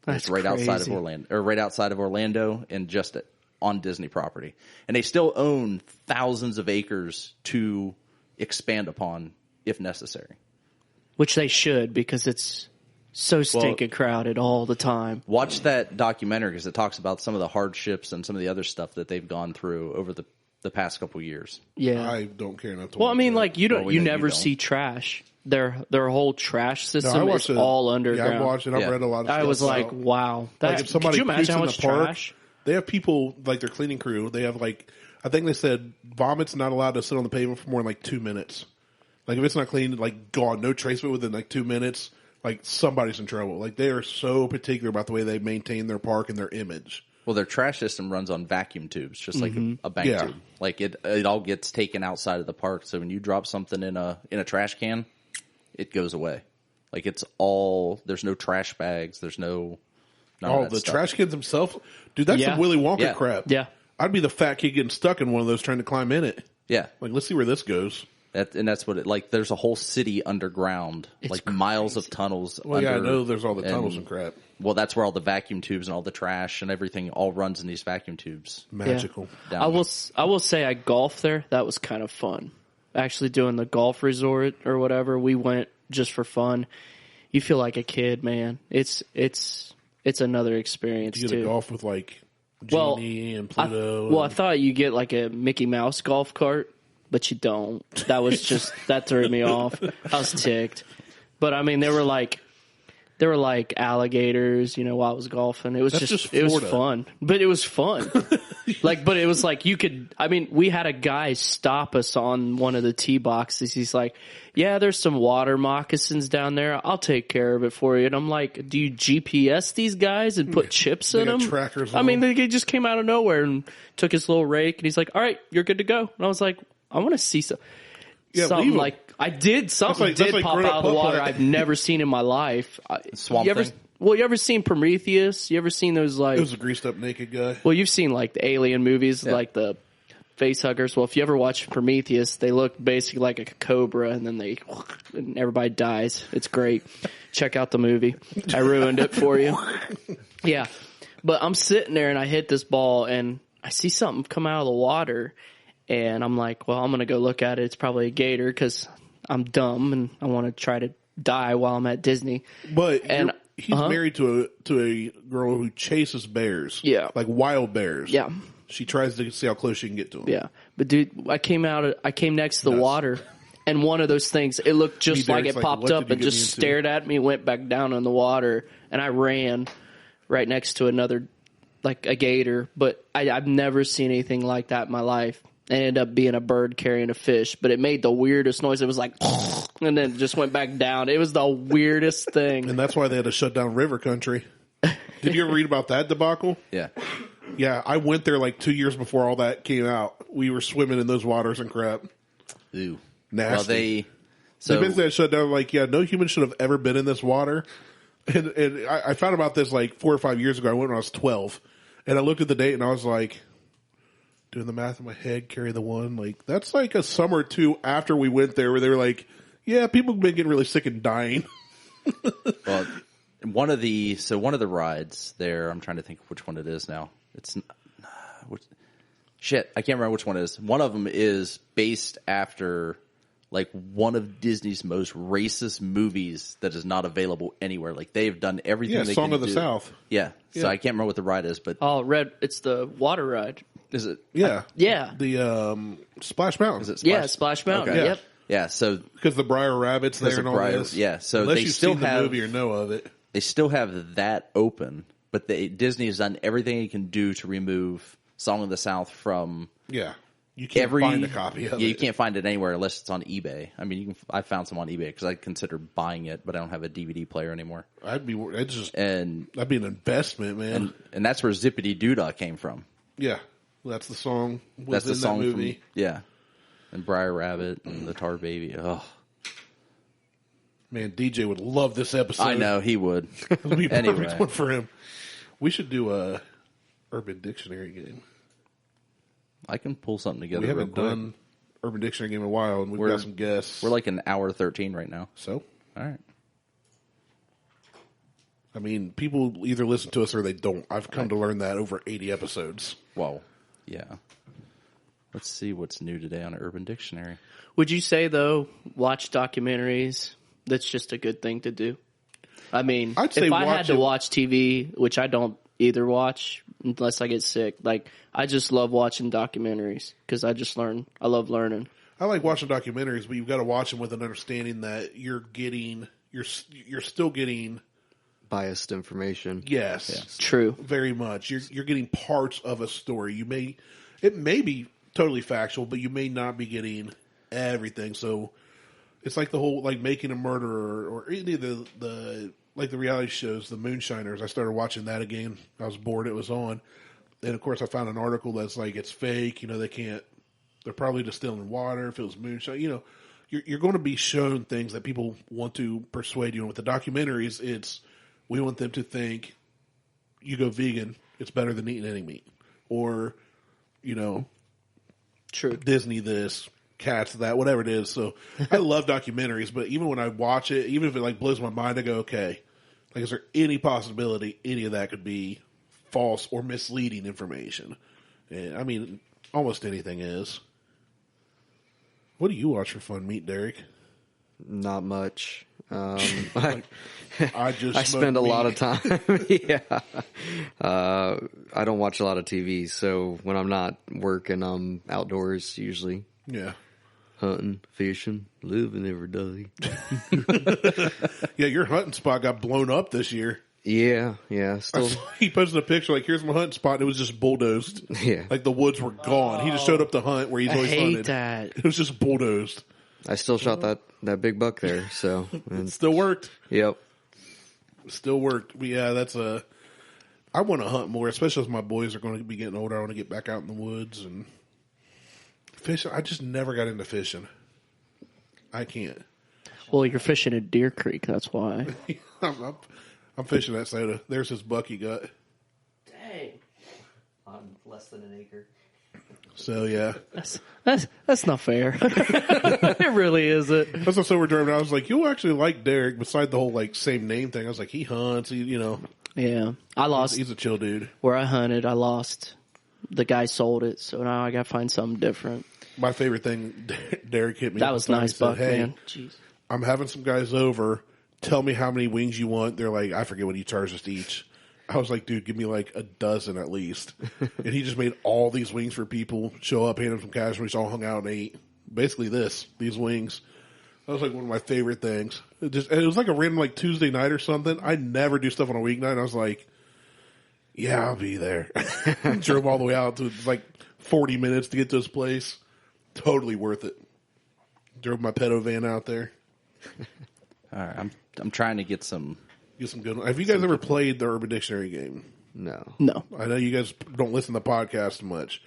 That's it's right crazy. outside of Orlando, or right outside of Orlando, and just on Disney property. And they still own thousands of acres to expand upon if necessary. which they should because it's so stinking crowded all the time. Watch that documentary because it talks about some of the hardships and some of the other stuff that they've gone through over the past couple years. Yeah. I don't care enough to Well, I watch mean, that. like you never see trash. Their whole trash system is all underground. Yeah, I've watched it. I've read a lot of stuff. I was like, wow. Like if somebody could you imagine pukes how in much the park, trash? they have people, like their cleaning crew, they have like, I think they said vomit's not allowed to sit on the pavement for more than like 2 minutes. Like if it's not clean, like gone, no trace of it within like 2 minutes, like somebody's in trouble. Like they are so particular about the way they maintain their park and their image. Well, their trash system runs on vacuum tubes, just like a bank tube. Like it all gets taken outside of the park. So when you drop something in a trash can, it goes away. Like it's all, there's no trash bags. There's no. Oh, the trash cans themselves, dude. That's some Willy Wonka crap. Yeah, I'd be the fat kid getting stuck in one of those trying to climb in it. Yeah, like let's see where this goes. And that's what it like. There's a whole city underground, It's like crazy. miles of tunnels. Well, yeah, I know there's all the tunnels and crap. Well, that's where all the vacuum tubes and all the trash and everything all runs in these vacuum tubes. Magical. Yeah. I will say I golfed there. That was kind of fun. Actually doing the golf resort or whatever. We went just for fun. You feel like a kid, man. It's another experience You get too. to golf with like Genie and Pluto. I thought you get like a Mickey Mouse golf cart, but you don't. That was just that threw me off. I was ticked. But I mean, there were like alligators, while I was golfing. It was just it was Florida. fun. But it was fun. But it was like we had a guy stop us on one of the tee boxes. He's like, yeah, there's some water moccasins down there. I'll take care of it for you. And I'm like, do you GPS these guys and put chips in got them? trackers I on mean, them. they just came out of nowhere and took his little rake. And he's like, all right, you're good to go. And I was like, I want to see Yeah, leave something 'em. like I did. Something That's like pop grown-up out of the water puppet. I've never seen in my life. Swamp you ever, Thing? Well, you ever seen Prometheus? You ever seen those like? It was a greased up naked guy. Well, you've seen like the alien movies, like the face huggers. Well, if you ever watch Prometheus, they look basically like a cobra, and then and everybody dies. It's great. Check out the movie. I ruined it for you. Yeah, but I'm sitting there and I hit this ball and I see something come out of the water, and I'm like, well, I'm gonna go look at it. It's probably a gator because I'm dumb and I want to try to die while I'm at Disney. But And- he's married to a girl who chases bears. Yeah. Like wild bears. Yeah. She tries to see how close she can get to them. Yeah, but dude, I came next to the Nuts. water, and one of those things, it looked just Me, like Derek's it like, popped what up did you and get just me into? stared at me, went back down in the water, and I ran right next to another, like a gator. But I've never seen anything like that in my life. It ended up being a bird carrying a fish, but it made the weirdest noise. It was like, and then just went back down. It was the weirdest thing. And that's why they had to shut down River Country. Did you ever read about that debacle? Yeah. Yeah, I went there like 2 years before all that came out. We were swimming in those waters and crap. Ooh. Nasty. Well, They basically had shut down like, yeah, no human should have ever been in this water. And I found about this like 4 or 5 years ago. I went when I was 12. And I looked at the date and I was like, doing the math in my head, carry the one. Like, that's like a summer or two after we went there where they were like, yeah, people have been getting really sick and dying. Well, one of the rides there, I'm trying to think which one it is now. It's shit. I can't remember which one it is. One of them is based after like one of Disney's most racist movies that is not available anywhere. Like they've done everything. Yeah, they Song can of the do. South. Yeah. So Yeah. I can't remember what the ride is, but It's the water ride. is it? Yeah. Yeah. The Splash Mountain. Is it? Yeah, Splash Mountain. Okay. Yep. Yeah. So Because the Briar Rabbit's there Because and of all Briar- this. yeah, so Unless they you've still seen the have- movie or know of it. they still have that open, but Disney has done everything it can do to remove Song of the South from Yeah. You can't find a copy of it. Yeah, you can't find it anywhere unless it's on eBay. I mean, I found some on eBay because I considered buying it, but I don't have a DVD player anymore. That'd be an investment, man. And that's where Zippity Doodah came from. Yeah. That's the song. That's the song that movie. from and Briar Rabbit and the Tar Baby. Oh, Man, DJ would love this episode. I know he would. It'll be a perfect Anyway. one for him. We should do a Urban Dictionary game. I can pull something together. We haven't real quick. done Urban Dictionary game in a while, and we've got some guests. We're like an hour 13 right now. So, All right. I mean, people either listen to us or they don't. I've come to learn that over 80 episodes. Well, yeah. Let's see what's new today on Urban Dictionary. Would you say though, watch documentaries that's just a good thing to do. I mean, I'd say if I had watch to it- watch TV, which I don't either watch unless I get sick, like I just love watching documentaries because I just learn. I love learning. I like watching documentaries, but you've got to watch them with an understanding that you're still getting Biased information. yes, True. very much. You're getting parts of a story. It may be totally factual, but you may not be getting everything. So it's like the whole like Making a Murderer or any of the like the reality shows, the Moonshiners. I started watching that again. I was bored. It was on, and of course I found an article that's like it's fake. They're probably distilling water if it was moonshine. You're going to be shown things that people want to persuade you. And with the documentaries, we want them to think you go vegan, it's better than eating any meat. Or, True. Disney this, Cats that, whatever it is. So I love documentaries, but even when I watch it, even if it like blows my mind, I go, okay, like is there any possibility any of that could be false or misleading information? And I mean, almost anything is. What do you watch for fun meat, Derek? Not much. I just spend a smoke lot meat. of time. Yeah. I don't watch a lot of TV, so when I'm not working, I'm outdoors usually. Yeah. Hunting, fishing, live and never die. Yeah, your hunting spot got blown up this year. Yeah. Still, He posted a picture like, here's my hunting spot. And it was just bulldozed. yeah. Like the woods were gone. He just showed up to hunt where he's I always hate hunted. that. It was just bulldozed. I still shot that big buck there. So, and, Still worked. yep. Still worked. But yeah, I want to hunt more, especially as my boys are going to be getting older. I want to get back out in the woods and fishing. I just never got into fishing. I can't. Well, you're fishing at Deer Creek. That's why. I'm fishing that soda. There's his buck he got. Dang. On less than an acre. So yeah. That's not fair. It really isn't. That's so we're driving. I was like, you'll actually like Derek. Beside the whole like same name thing, I was like, he hunts. Yeah. I lost He's a chill dude. where I hunted. I lost. The guy sold it, so now I got to find something different. My favorite thing, Derek hit me. That up was one time. nice, He said, buck, hey, man. Jeez. I'm having some guys over. Tell me how many wings you want. They're like, I forget what he charged us each. I was like, dude, give me like a dozen at least. And he just made all these wings for people, show up, hand them some cash, and we just all hung out and ate. Basically these wings. That was like one of my favorite things. It was like a random like Tuesday night or something. I never do stuff on a weeknight. I was like, yeah, I'll be there. Drove all the way out to like 40 minutes to get to his place. Totally worth it. Drove my pedo van out there. All right, I'm trying to get some. Get some good. Have you guys ever played the Urban Dictionary game? No. No. I know you guys don't listen to the podcast much.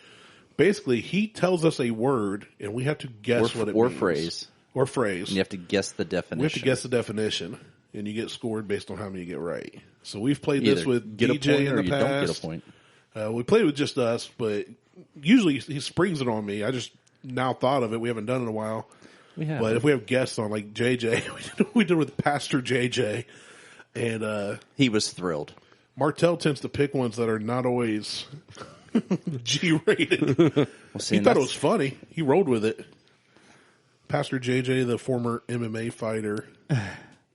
Basically, he tells us a word, and we have to guess what it or means. phrase. Or phrase. And you have to guess the definition. We have to guess the definition, and you get scored based on how many you get right. So we've played Either this with get a DJ point in or the you past. don't get a point. We played with just us, but usually he springs it on me. I just now thought of it. We haven't done it in a while. We have. But if we have guests on, like JJ, we did with Pastor JJ, and He was thrilled. Martelle tends to pick ones that are not always G-rated. Well, see, He thought it was funny. He rolled with it. Pastor JJ, the former MMA fighter,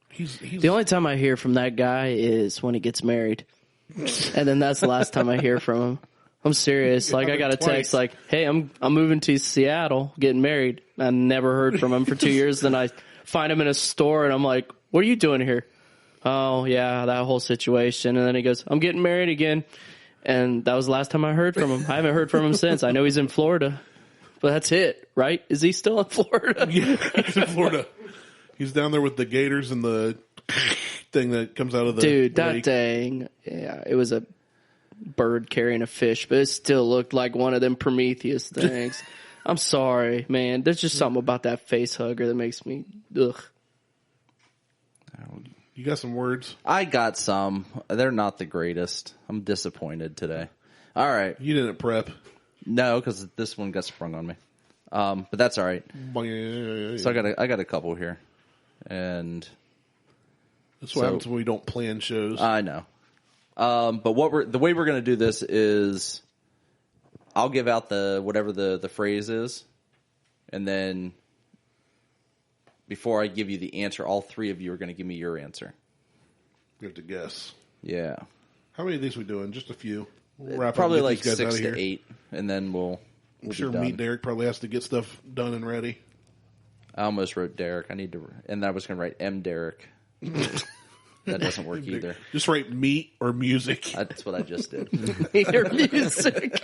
he's The only time I hear from that guy is when he gets married. And then that's the last time I hear from him. I'm serious. Like I got a text like, "Hey, I'm moving to Seattle, getting married." I never heard from him for 2 years. Then I find him in a store and I'm like, "What are you doing here?" "Oh, yeah, that whole situation." And then he goes, "I'm getting married again." And that was the last time I heard from him. I haven't heard from him since. I know he's in Florida. But that's it, right? Is he still in Florida? Yeah, he's in Florida. He's down there with the gators and the thing that comes out of the Dude, that lake. thing. Yeah, it was a bird carrying a fish, but it still looked like one of them Prometheus things. I'm sorry, man. There's just something about that face hugger that makes me ugh. You got some words? I got some. They're not the greatest. I'm disappointed today. All right. You didn't prep. No, because this one got sprung on me. But that's all right. So I got a couple here, and That's what happens when we don't plan shows. I know. But the way we're going to do this is, I'll give out whatever the phrase is, and then before I give you the answer, all three of you are going to give me your answer. You have to guess. Yeah. How many of these we doing? Just a few. We'll wrap Probably up and like get these guys 6 out of to here. 8, and then we'll I'm sure be done. Meat Derek probably has to get stuff done and ready. I almost wrote Derek. I need to, and I was going to write M. Derek. That doesn't work either. Just write meat or music. That's what I just did. Your music.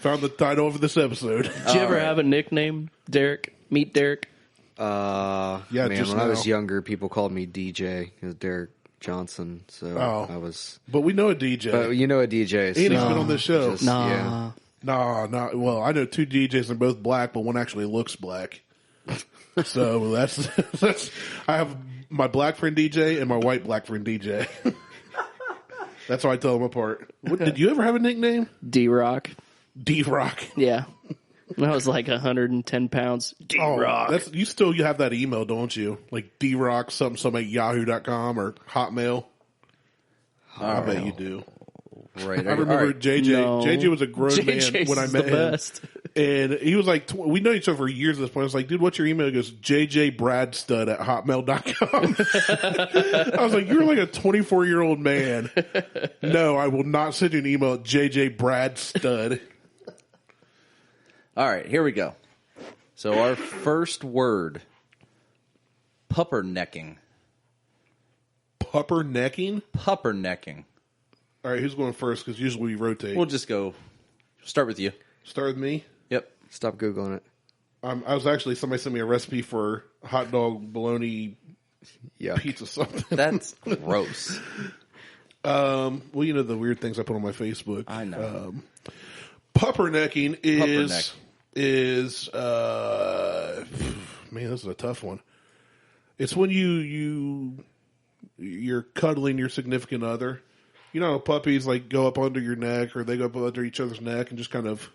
Found the title of this episode. Did you ever have a nickname, Derek? Meet Derek? Yeah, man, just when I was now. younger, people called me DJ, Derek Johnson. So I was. But we know a DJ. But you know a DJ. And he's been on this show. Just, Nah. Yeah. No. Well, I know two DJs. They're both black, but one actually looks black. So that's. I have my black friend DJ and my white black friend DJ. That's how I tell them apart. Did you ever have a nickname? D-Rock. D-Rock. Yeah. When I was like 110 pounds. D-Rock. Oh, you have that email, don't you? Like D-Rock something at yahoo.com or Hotmail. I bet you do. Right. I remember JJ. No. JJ was a grown man JJ's when I the met him. best. And he was like, we know each other for years at this point. I was like, dude, what's your email? He goes, jjbradstud at hotmail.com. I was like, you're like a 24-year-old man. No, I will not send you an email at jjbradstud. All right, here we go. So our first word, puppernecking. Puppernecking? Puppernecking. All right, who's going first? Because usually we rotate. We'll just go. Start with you. Start with me. Yep. Stop Googling it. I was actually, somebody sent me a recipe for hot dog bologna Yeah. pizza something. That's gross. Well, you know the weird things I put on my Facebook. I know. Puppernecking Pupperneck. is man, this is a tough one. It's when you're cuddling your significant other. You know, how puppies like go up under your neck or they go up under each other's neck and just kind of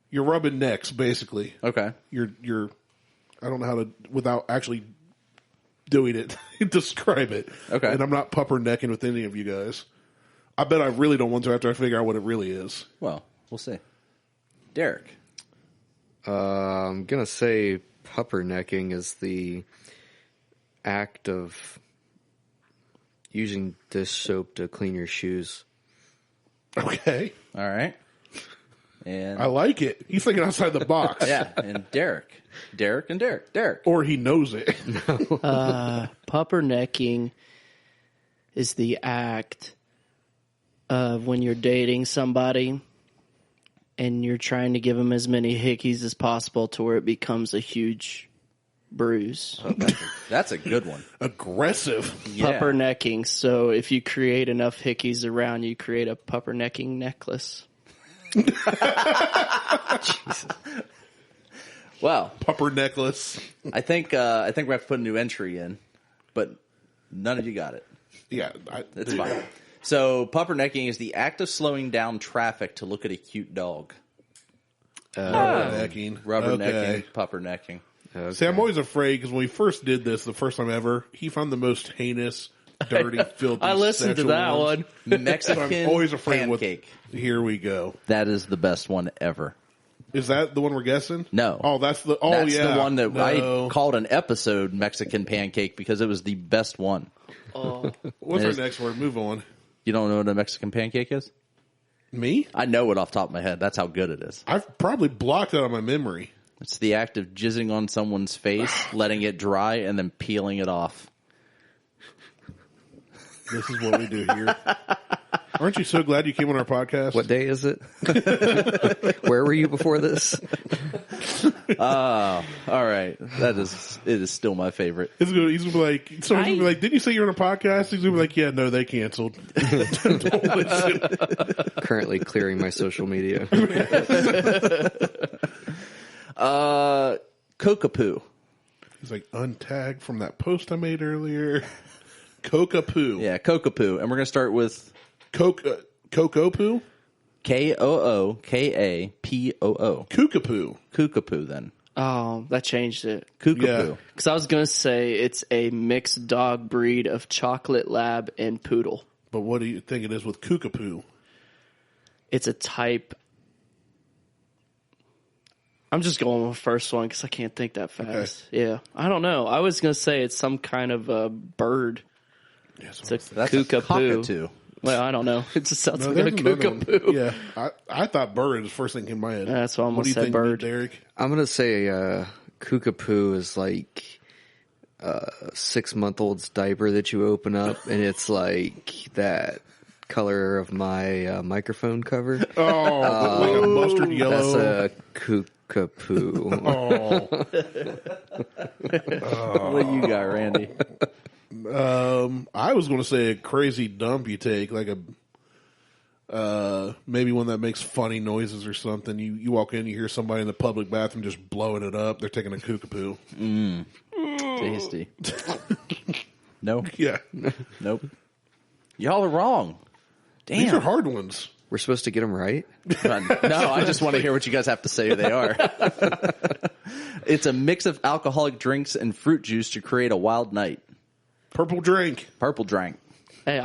you're rubbing necks basically. Okay. You're I don't know how to without actually doing it describe it. Okay. And I'm not puppernecking with any of you guys. I bet I really don't want to after I figure out what it really is. Well, we'll see. Derek. I'm going to say puppernecking is the act of using dish soap to clean your shoes. Okay. All right. And I like it. He's thinking outside the box. yeah, and Derek. Derek and Derek. Derek. Or he knows it. Puppernecking is the act of when you're dating somebody and you're trying to give them as many hickeys as possible to where it becomes a huge bruise. That's a good one. Aggressive. Yeah. Puppernecking. So if you create enough hickeys around, you create a puppernecking necklace. Well, Pupper necklace. I think we have to put a new entry in, but none of you got it. Yeah. It's fine. So, puppernecking is the act of slowing down traffic to look at a cute dog. Rubbernecking. Rubbernecking, Okay. puppernecking. Okay. See, I'm always afraid because when we first did this, the first time ever, he found the most heinous, dirty, filthy. I listened to sexual that ones. one. Mexican I'm always afraid pancake. Here we go. That is the best one ever. Is that the one we're guessing? No. Oh, that's the. Oh, That's yeah. the one that No. I called an episode Mexican pancake because it was the best one. What's our Is- next word? Move on. You don't know what a Mexican pancake is? Me? I know it off the top of my head. That's how good it is. I've probably blocked it out of my memory. It's the act of jizzing on someone's face, letting it dry, and then peeling it off. This is what we do here. Aren't you so glad you came on our podcast? What day is it? Where were you before this? All right. It is still my favorite. He's gonna be like, someone's gonna be like, didn't you say you're on a podcast? He's gonna be like, yeah, no, they canceled. Don't listen. Currently clearing my social media. Cockapoo. He's like, untagged from that post I made earlier. Cockapoo. Yeah, cockapoo. And we're going to start with Cockapoo? Kookapoo. Cookapoo. Cookapoo, then. Oh, that changed it. Cookapoo. Yeah. Because I was going to say it's a mixed dog breed of chocolate lab and poodle. But what do you think it is with Cookapoo? It's a type. I'm just going with the first one because I can't think that fast. Okay. Yeah. I don't know. I was going to say it's some kind of bird. Yes, it's that's a cockatoo. Well, I don't know. It just sounds like a cockapoo. Yeah. I thought bird is the first thing in my head. That's what I'm going to say, bird. Derek? I'm going to say cockapoo is like a 6-month-old's diaper that you open up, and it's like that color of my microphone cover. Oh, like a mustard yellow. That's a cockapoo. What do you got, Randy? I was going to say a crazy dump you take, like a maybe one that makes funny noises or something. You walk in, you hear somebody in the public bathroom just blowing it up. They're taking a cockapoo. Tasty. No. Yeah. Nope. Y'all are wrong. Damn. These are hard ones. We're supposed to get them right? No, I just want to hear what you guys have to say. They are. It's a mix of alcoholic drinks and fruit juice to create a wild night. Purple drink. Purple drink. Hey,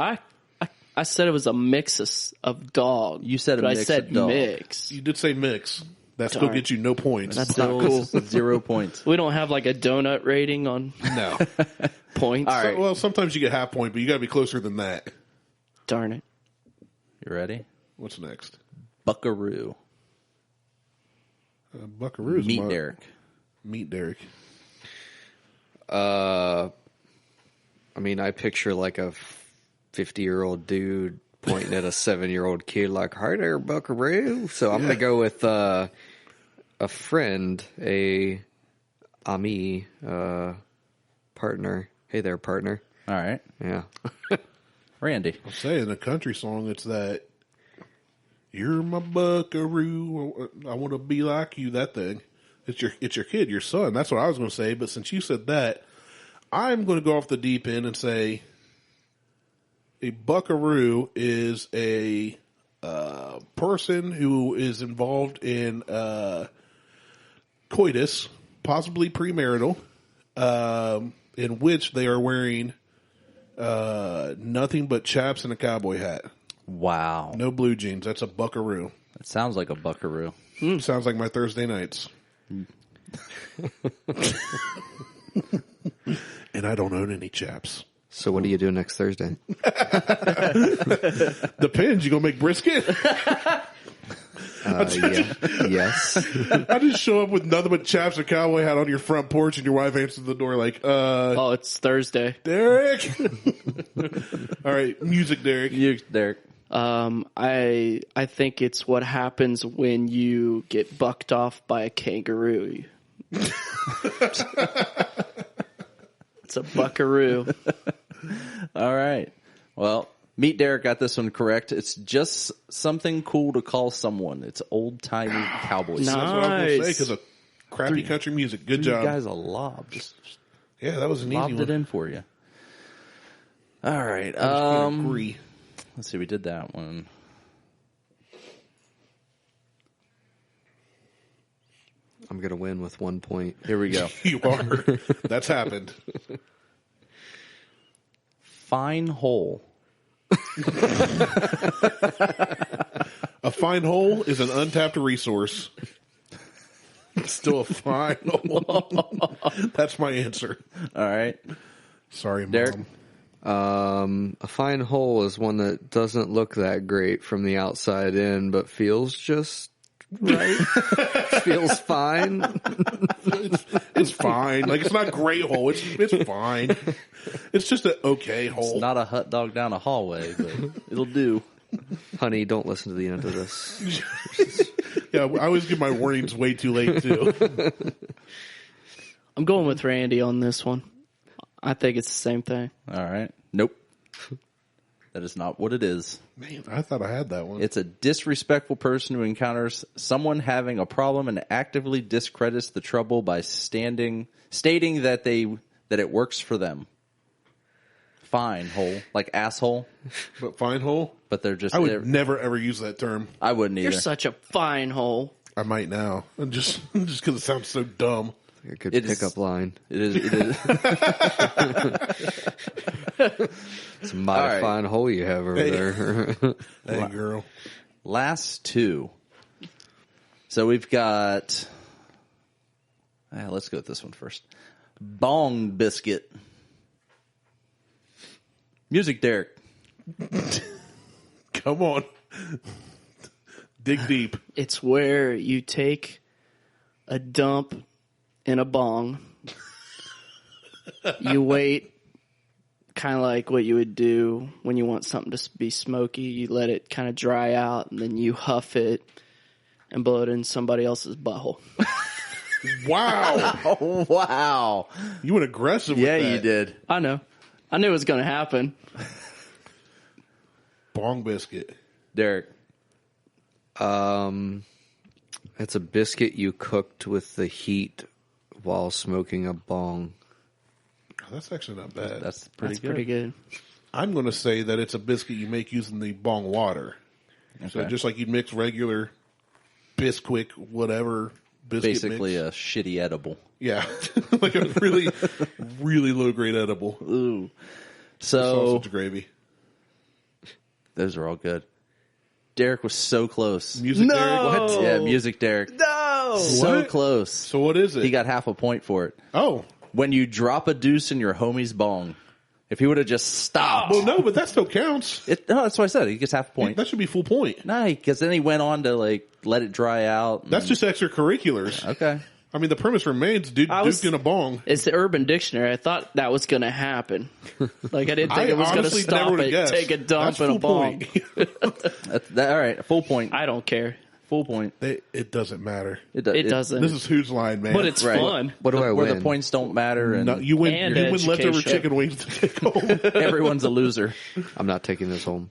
I said it was a mix of dog. You said but mix I said of dog. Mix. You did say mix. That still gets you no points. That's Still not cool. 0 points. We don't have like a donut rating on No. points. All right. Well, sometimes you get half point, but you got to be closer than that. Darn it. You ready? What's next? Buckaroo. Buckaroo's Meet Derek. Meet Derek. I mean, I picture like a 50-year-old dude pointing at a 7-year-old kid like, "Hi there, Buckaroo." So I'm going to go with a friend, a ami, partner. Hey there, partner. All right. Yeah. Randy. I'll say in a country song, it's that, "You're my buckaroo, I want to be like you," that thing. It's your kid, your son. That's what I was going to say, but since you said that, I'm going to go off the deep end and say a buckaroo is a person who is involved in coitus, possibly premarital, in which they are wearing nothing but chaps and a cowboy hat. Wow. No blue jeans. That's a buckaroo. That sounds like a buckaroo. Sounds like my Thursday nights. And I don't own any chaps. So what do you do next Thursday? Depends. You gonna make brisket? Yes. I just show up with nothing but chaps and cowboy hat on your front porch, and your wife answers the door like, Oh, it's Thursday. Derek. All right, music, Derek. You, Derek. I think it's what happens when you get bucked off by a kangaroo. It's a buckaroo. All right. Well, Meet Derek got this one correct. It's just something cool to call someone. It's old-timey cowboy Nice. stuff. That's what I was going to say, because of crappy country music. Good job. You guys a lob. Just Yeah, that was an easy lobbed one. it in for you. All right. I just can't agree. Let's see. We did that one. I'm going to win with 1 point. Here we go. You are. That's happened. Fine hole. A fine hole is an untapped resource. Still a fine hole. That's my answer. All right. Sorry, Mom. Derek? A fine hole is one that doesn't look that great from the outside in, but feels just right. Feels fine. It's fine. Like, it's not a great hole. It's fine. It's just an okay hole. It's not a hot dog down a hallway, but it'll do. Honey, don't listen to the end of this. Yeah, I always give my warnings way too late, too. I'm going with Randy on this one. I think it's the same thing. All right. Nope. That is not what it is. Man, I thought I had that one. It's a disrespectful person who encounters someone having a problem and actively discredits the trouble by stating that it works for them. Fine hole, like asshole, But fine hole? but they're just. I would never, ever use that term. I wouldn't either. You're such a fine hole. I might now. Just because it sounds so dumb. A good It is- pickup line. It is. It is. It's a mighty All right. fine hole you have over there. Hey, girl. Last two. So we've got Let's go with this one first. Bong biscuit. Music, Derek. Come on. Dig deep. It's where you take a dump in a bong. You wait, kind of like what you would do when you want something to be smoky. You let it kind of dry out, and then you huff it and blow it in somebody else's butthole. Wow. Oh, wow. You went aggressive with that. Yeah, you did. I know. I knew it was going to happen. Bong biscuit. Derek. It's a biscuit you cooked with the heat while smoking a bong. Oh, that's actually not bad. That's pretty good. Pretty good. I'm going to say that it's a biscuit you make using the bong water. So Okay. just like you'd mix regular Bisquick, whatever biscuit Basically mix. a shitty edible. Yeah. Like a really, really low-grade edible. Ooh. So, Sausage gravy. those are all good. Derek was so close. Music, No! Derek? What? Yeah, music, Derek. No! So What? close. So what is it? He got half a point for it. Oh. When you drop a deuce in your homie's bong. If he would have just stopped. Well, no, but that still counts. No, that's what I said. He gets half a point. That should be full point. No, because then he went on to like let it dry out. That's just extracurriculars. Okay. I mean, the premise remains duked in a bong. It's the Urban Dictionary. I thought that was going to happen. Like, I didn't think it was going to honestly stop never would've it, guessed. take a dump That's in a full bong. point. All right. Full point. I don't care. Full point. It doesn't matter. It doesn't. This is who's line, man. But it's Right. fun. What do I Where win? the points don't matter and No, you win. And You win leftover education. chicken wings to take home. everyone's a loser. I'm not taking this home.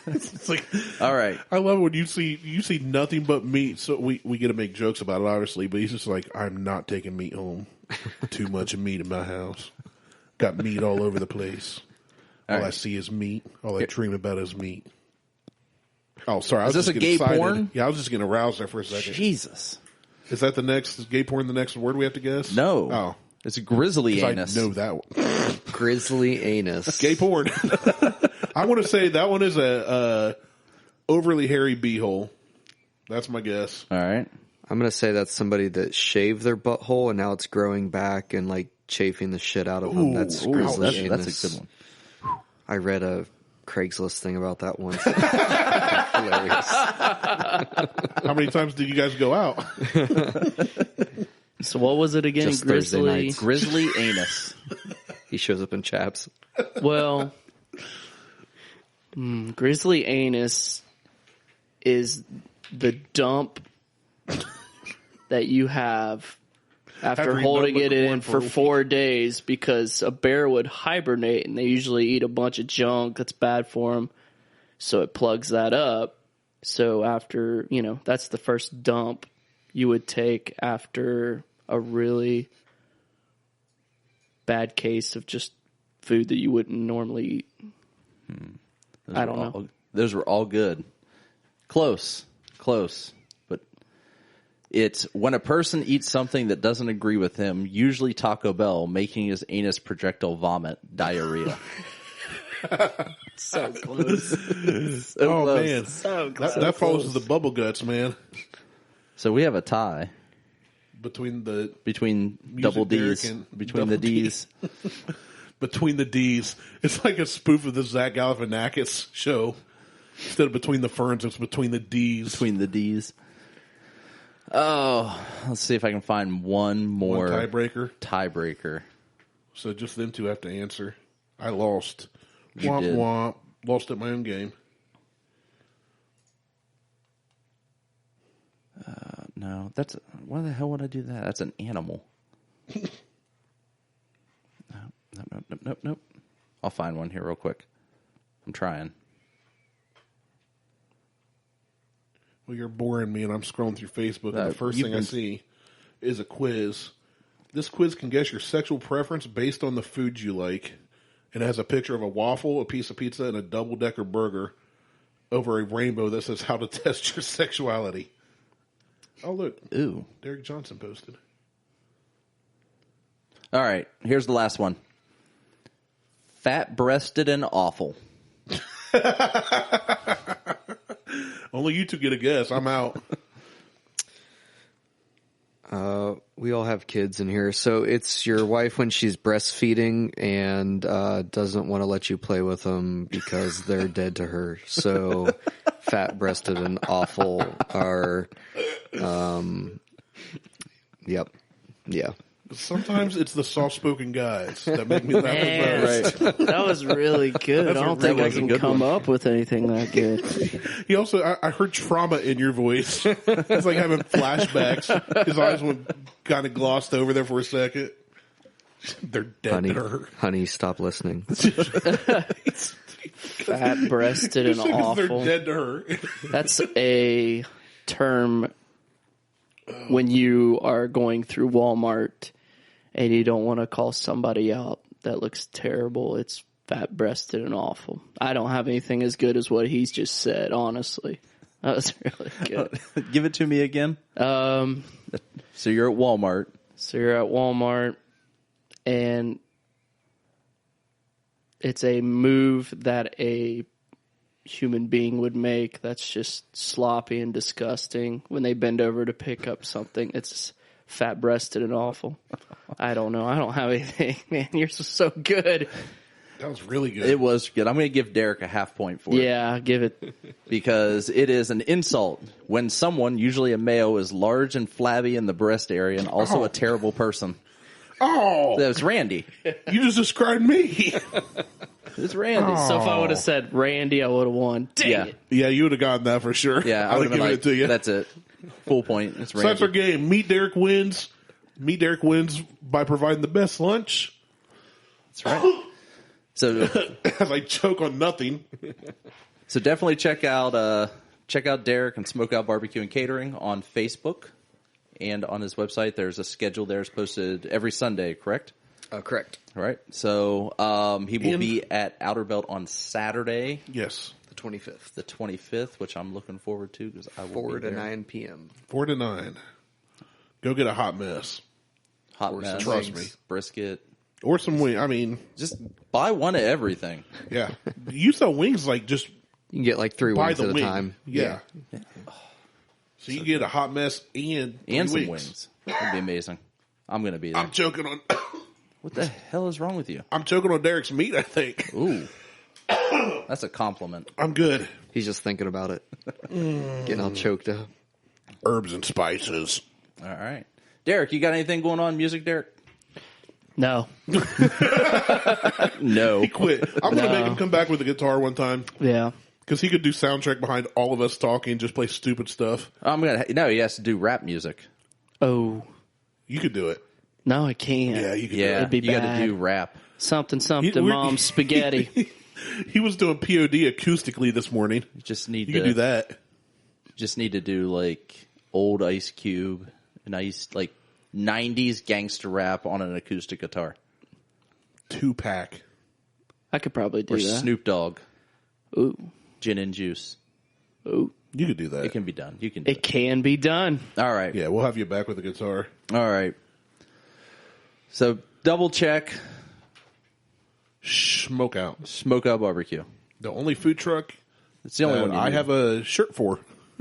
It's like, All right. I love it when you see nothing but meat. So we get to make jokes about it, obviously. But he's just like, I'm not taking meat home. Too much meat in my house. Got meat all over the place. All I right. see is meat. All I dream about is meat. Oh, sorry. I Is was this just a getting gay excited. porn? Yeah, I was just getting aroused there for a second. Jesus. Is that is gay porn the next word we have to guess? No. Oh. It's a grizzly 'Cause anus. I know that one. Grizzly anus. Gay porn. I want to say that one is a overly hairy beehole. That's my guess. All right. I'm going to say that's somebody that shaved their butthole and now it's growing back and like chafing the shit out of them. That's Ooh, grizzly That's anus. a good one. I read a Craigslist thing about that once. Hilarious. How many times did you guys go out? So what was it again? Just Thursday Grizzly. nights. Grizzly anus. He shows up in chaps. Well, grizzly anus is the dump that you have after After you holding dump it a in corn for for a week. 4 days because a bear would hibernate and they usually eat a bunch of junk that's bad for them. So it plugs that up. So after, that's the first dump you would take after a really bad case of just food that you wouldn't normally eat. I don't know. Those were all good. Close. But it's when a person eats something that doesn't agree with him, usually Taco Bell, making his anus projectile vomit diarrhea. So close. Oh, man. So close. That follows the bubble guts, man. So we have a tie Between double Derek D's. and Between double the D's. Between the D's. It's like a spoof of the Zach Galifianakis show. Instead of Between the Ferns, it's Between the D's. Between the D's. Oh, let's see if I can find one more One tiebreaker. tiebreaker. So just them two have to answer. I lost. You Womp did. womp. Lost at my own game. No, why the hell would I do that? That's an animal. Nope. I'll find one here real quick. I'm trying. Well, you're boring me, and I'm scrolling through Facebook, and the first you've thing I been- see is a quiz. This quiz can guess your sexual preference based on the foods you like. And it has a picture of a waffle, a piece of pizza, and a double-decker burger over a rainbow that says how to test your sexuality. Oh, look. Ooh. Derek Johnson posted. All right, here's the last one. Fat-breasted and awful. Only you two get a guess. I'm out. We all have kids in here, so it's your wife when she's breastfeeding and doesn't want to let you play with them because they're dead to her. So fat-breasted and awful are, yep, yeah. Sometimes it's the soft-spoken guys that make me laugh the Man, most. that was really good. I don't think I can come up with anything that good. He also, I heard trauma in your voice. It's like having flashbacks. His eyes went kind of glossed over there for a second. They're dead to her. Honey, stop listening. Fat-breasted and awful. They're dead to her. That's a term when you are going through Walmart and you don't want to call somebody out that looks terrible. It's fat-breasted and awful. I don't have anything as good as what he's just said, honestly. That was really good. Give it to me again. So you're at Walmart. And it's a move that a human being would make that's just sloppy and disgusting. When they bend over to pick up something, it's fat-breasted and awful. I don't know. I don't have anything. Man, yours was so good. That was really good. It was good. I'm going to give Derek a half point for it. Yeah, give it. Because it is an insult when someone, usually a male, is large and flabby in the breast area and also a terrible person. Oh! That was Randy. You just described me. It's Randy. So if I would have said Randy, I would have won. Dang it. Yeah, you would have gotten that for sure. Yeah, I would have given like, it to you. That's it. Full point. It's So Randy. that's our game. Meet Derek wins. Meet Derek wins by providing the best lunch. That's right. So, As I choke on nothing. so definitely check out Derek and SmokeOut BBQ and Catering on Facebook and on his website. There's a schedule there. It's posted every Sunday, correct? Correct. All right. So he will be at Outerbelt on Saturday, Yes. The 25th. the 25th, which I'm looking forward to because I will 4 be to there. 9 p.m. 4 to 9. Go get a hot mess. Hot Or mess, some Trust me. brisket. Or some wing. I mean, Just buy one of everything. yeah. You sell wings like just You can get like 3 by wings the at a wing. time. Yeah. So you get a hot mess and Some wings. wings. That'd be amazing. I'm going to be there. I'm choking on What the hell is wrong with you? I'm choking on Derek's meat, I think. Ooh. That's a compliment. I'm good. He's just thinking about it. Getting all choked up. Herbs and spices. All right. Derek, you got anything going on music, Derek? No. No. Quit. I'm going to make him come back with a guitar one time. Yeah. Because he could do soundtrack behind all of us talking, just play stupid stuff. No, he has to do rap music. Oh. You could do it. No, I can't. Yeah, you could Yeah, It'd be you got bad. to do rap. Something, we're- mom's spaghetti. do it. He was doing POD acoustically this morning. You just need You to could do that. Just need to do like old Ice Cube, nice like 90s gangster rap on an acoustic guitar, 2-pack. I could probably do or that. Snoop Dogg, Ooh. Gin and Juice. Ooh. You could do that. It can be done. You can do It can be done. it. All right. Yeah, we'll have you back with a guitar. All right. So double check SmokeOut. SmokeOut BBQ. The only food truck It's the only one you I need. have a shirt for.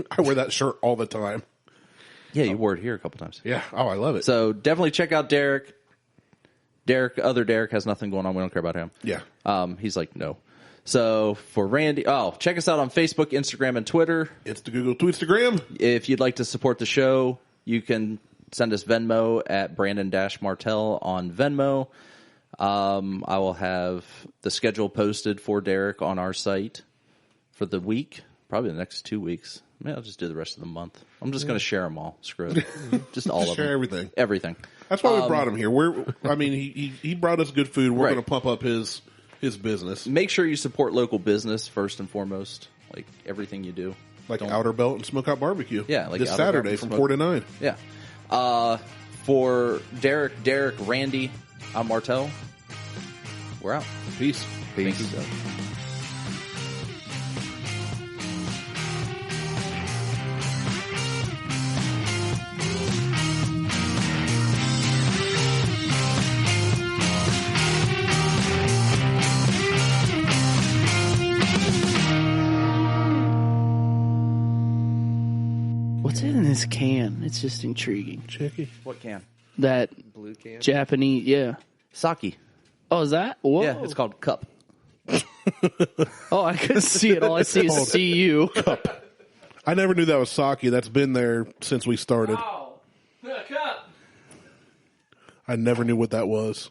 I wear that shirt all the time. Yeah, you wore it here a couple times. Yeah. Oh, I love it. So definitely check out Derek. Other Derek has nothing going on. We don't care about him. Yeah. He's like, no. So for Randy, check us out on Facebook, Instagram, and Twitter. It's the Google Tweetstagram. If you'd like to support the show, you can send us Venmo at Brandon-Martelle on Venmo. I will have the schedule posted for Derek on our site for the week, probably the next 2 weeks. Maybe I'll just do the rest of the month. I'm just going to share them all. Screw it. Just all of them. Share everything. Everything. That's why we brought him here. He brought us good food. We're Right. going to pump up his business. Make sure you support local business first and foremost, like everything you do. Like Don't- Outerbelt and SmokeOut BBQ. Yeah, like this Outerbelt Saturday and from Smoke- 4 to 9. Yeah. For Derek, Randy, I'm Martelle. We're out. Peace. Thank you. What's in this can? It's just intriguing. Chicky. What can? that Blue can. Japanese. Yeah. Sake. Oh, is that? Whoa. Yeah, it's called cup. Oh, I couldn't see it. All I see is CU. I never knew that was sake. That's been there since we started. Oh, cup. I never knew what that was.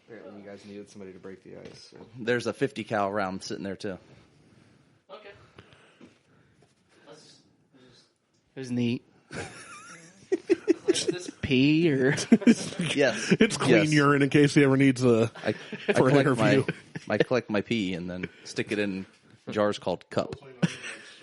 Apparently, you guys needed somebody to break the ice. So. There's a 50 cal round sitting there too. Okay. It was neat. Is this pee or? Yes, It's clean urine in case he ever needs a I for an collect interview. I collect my pee and then stick it in jars called cup.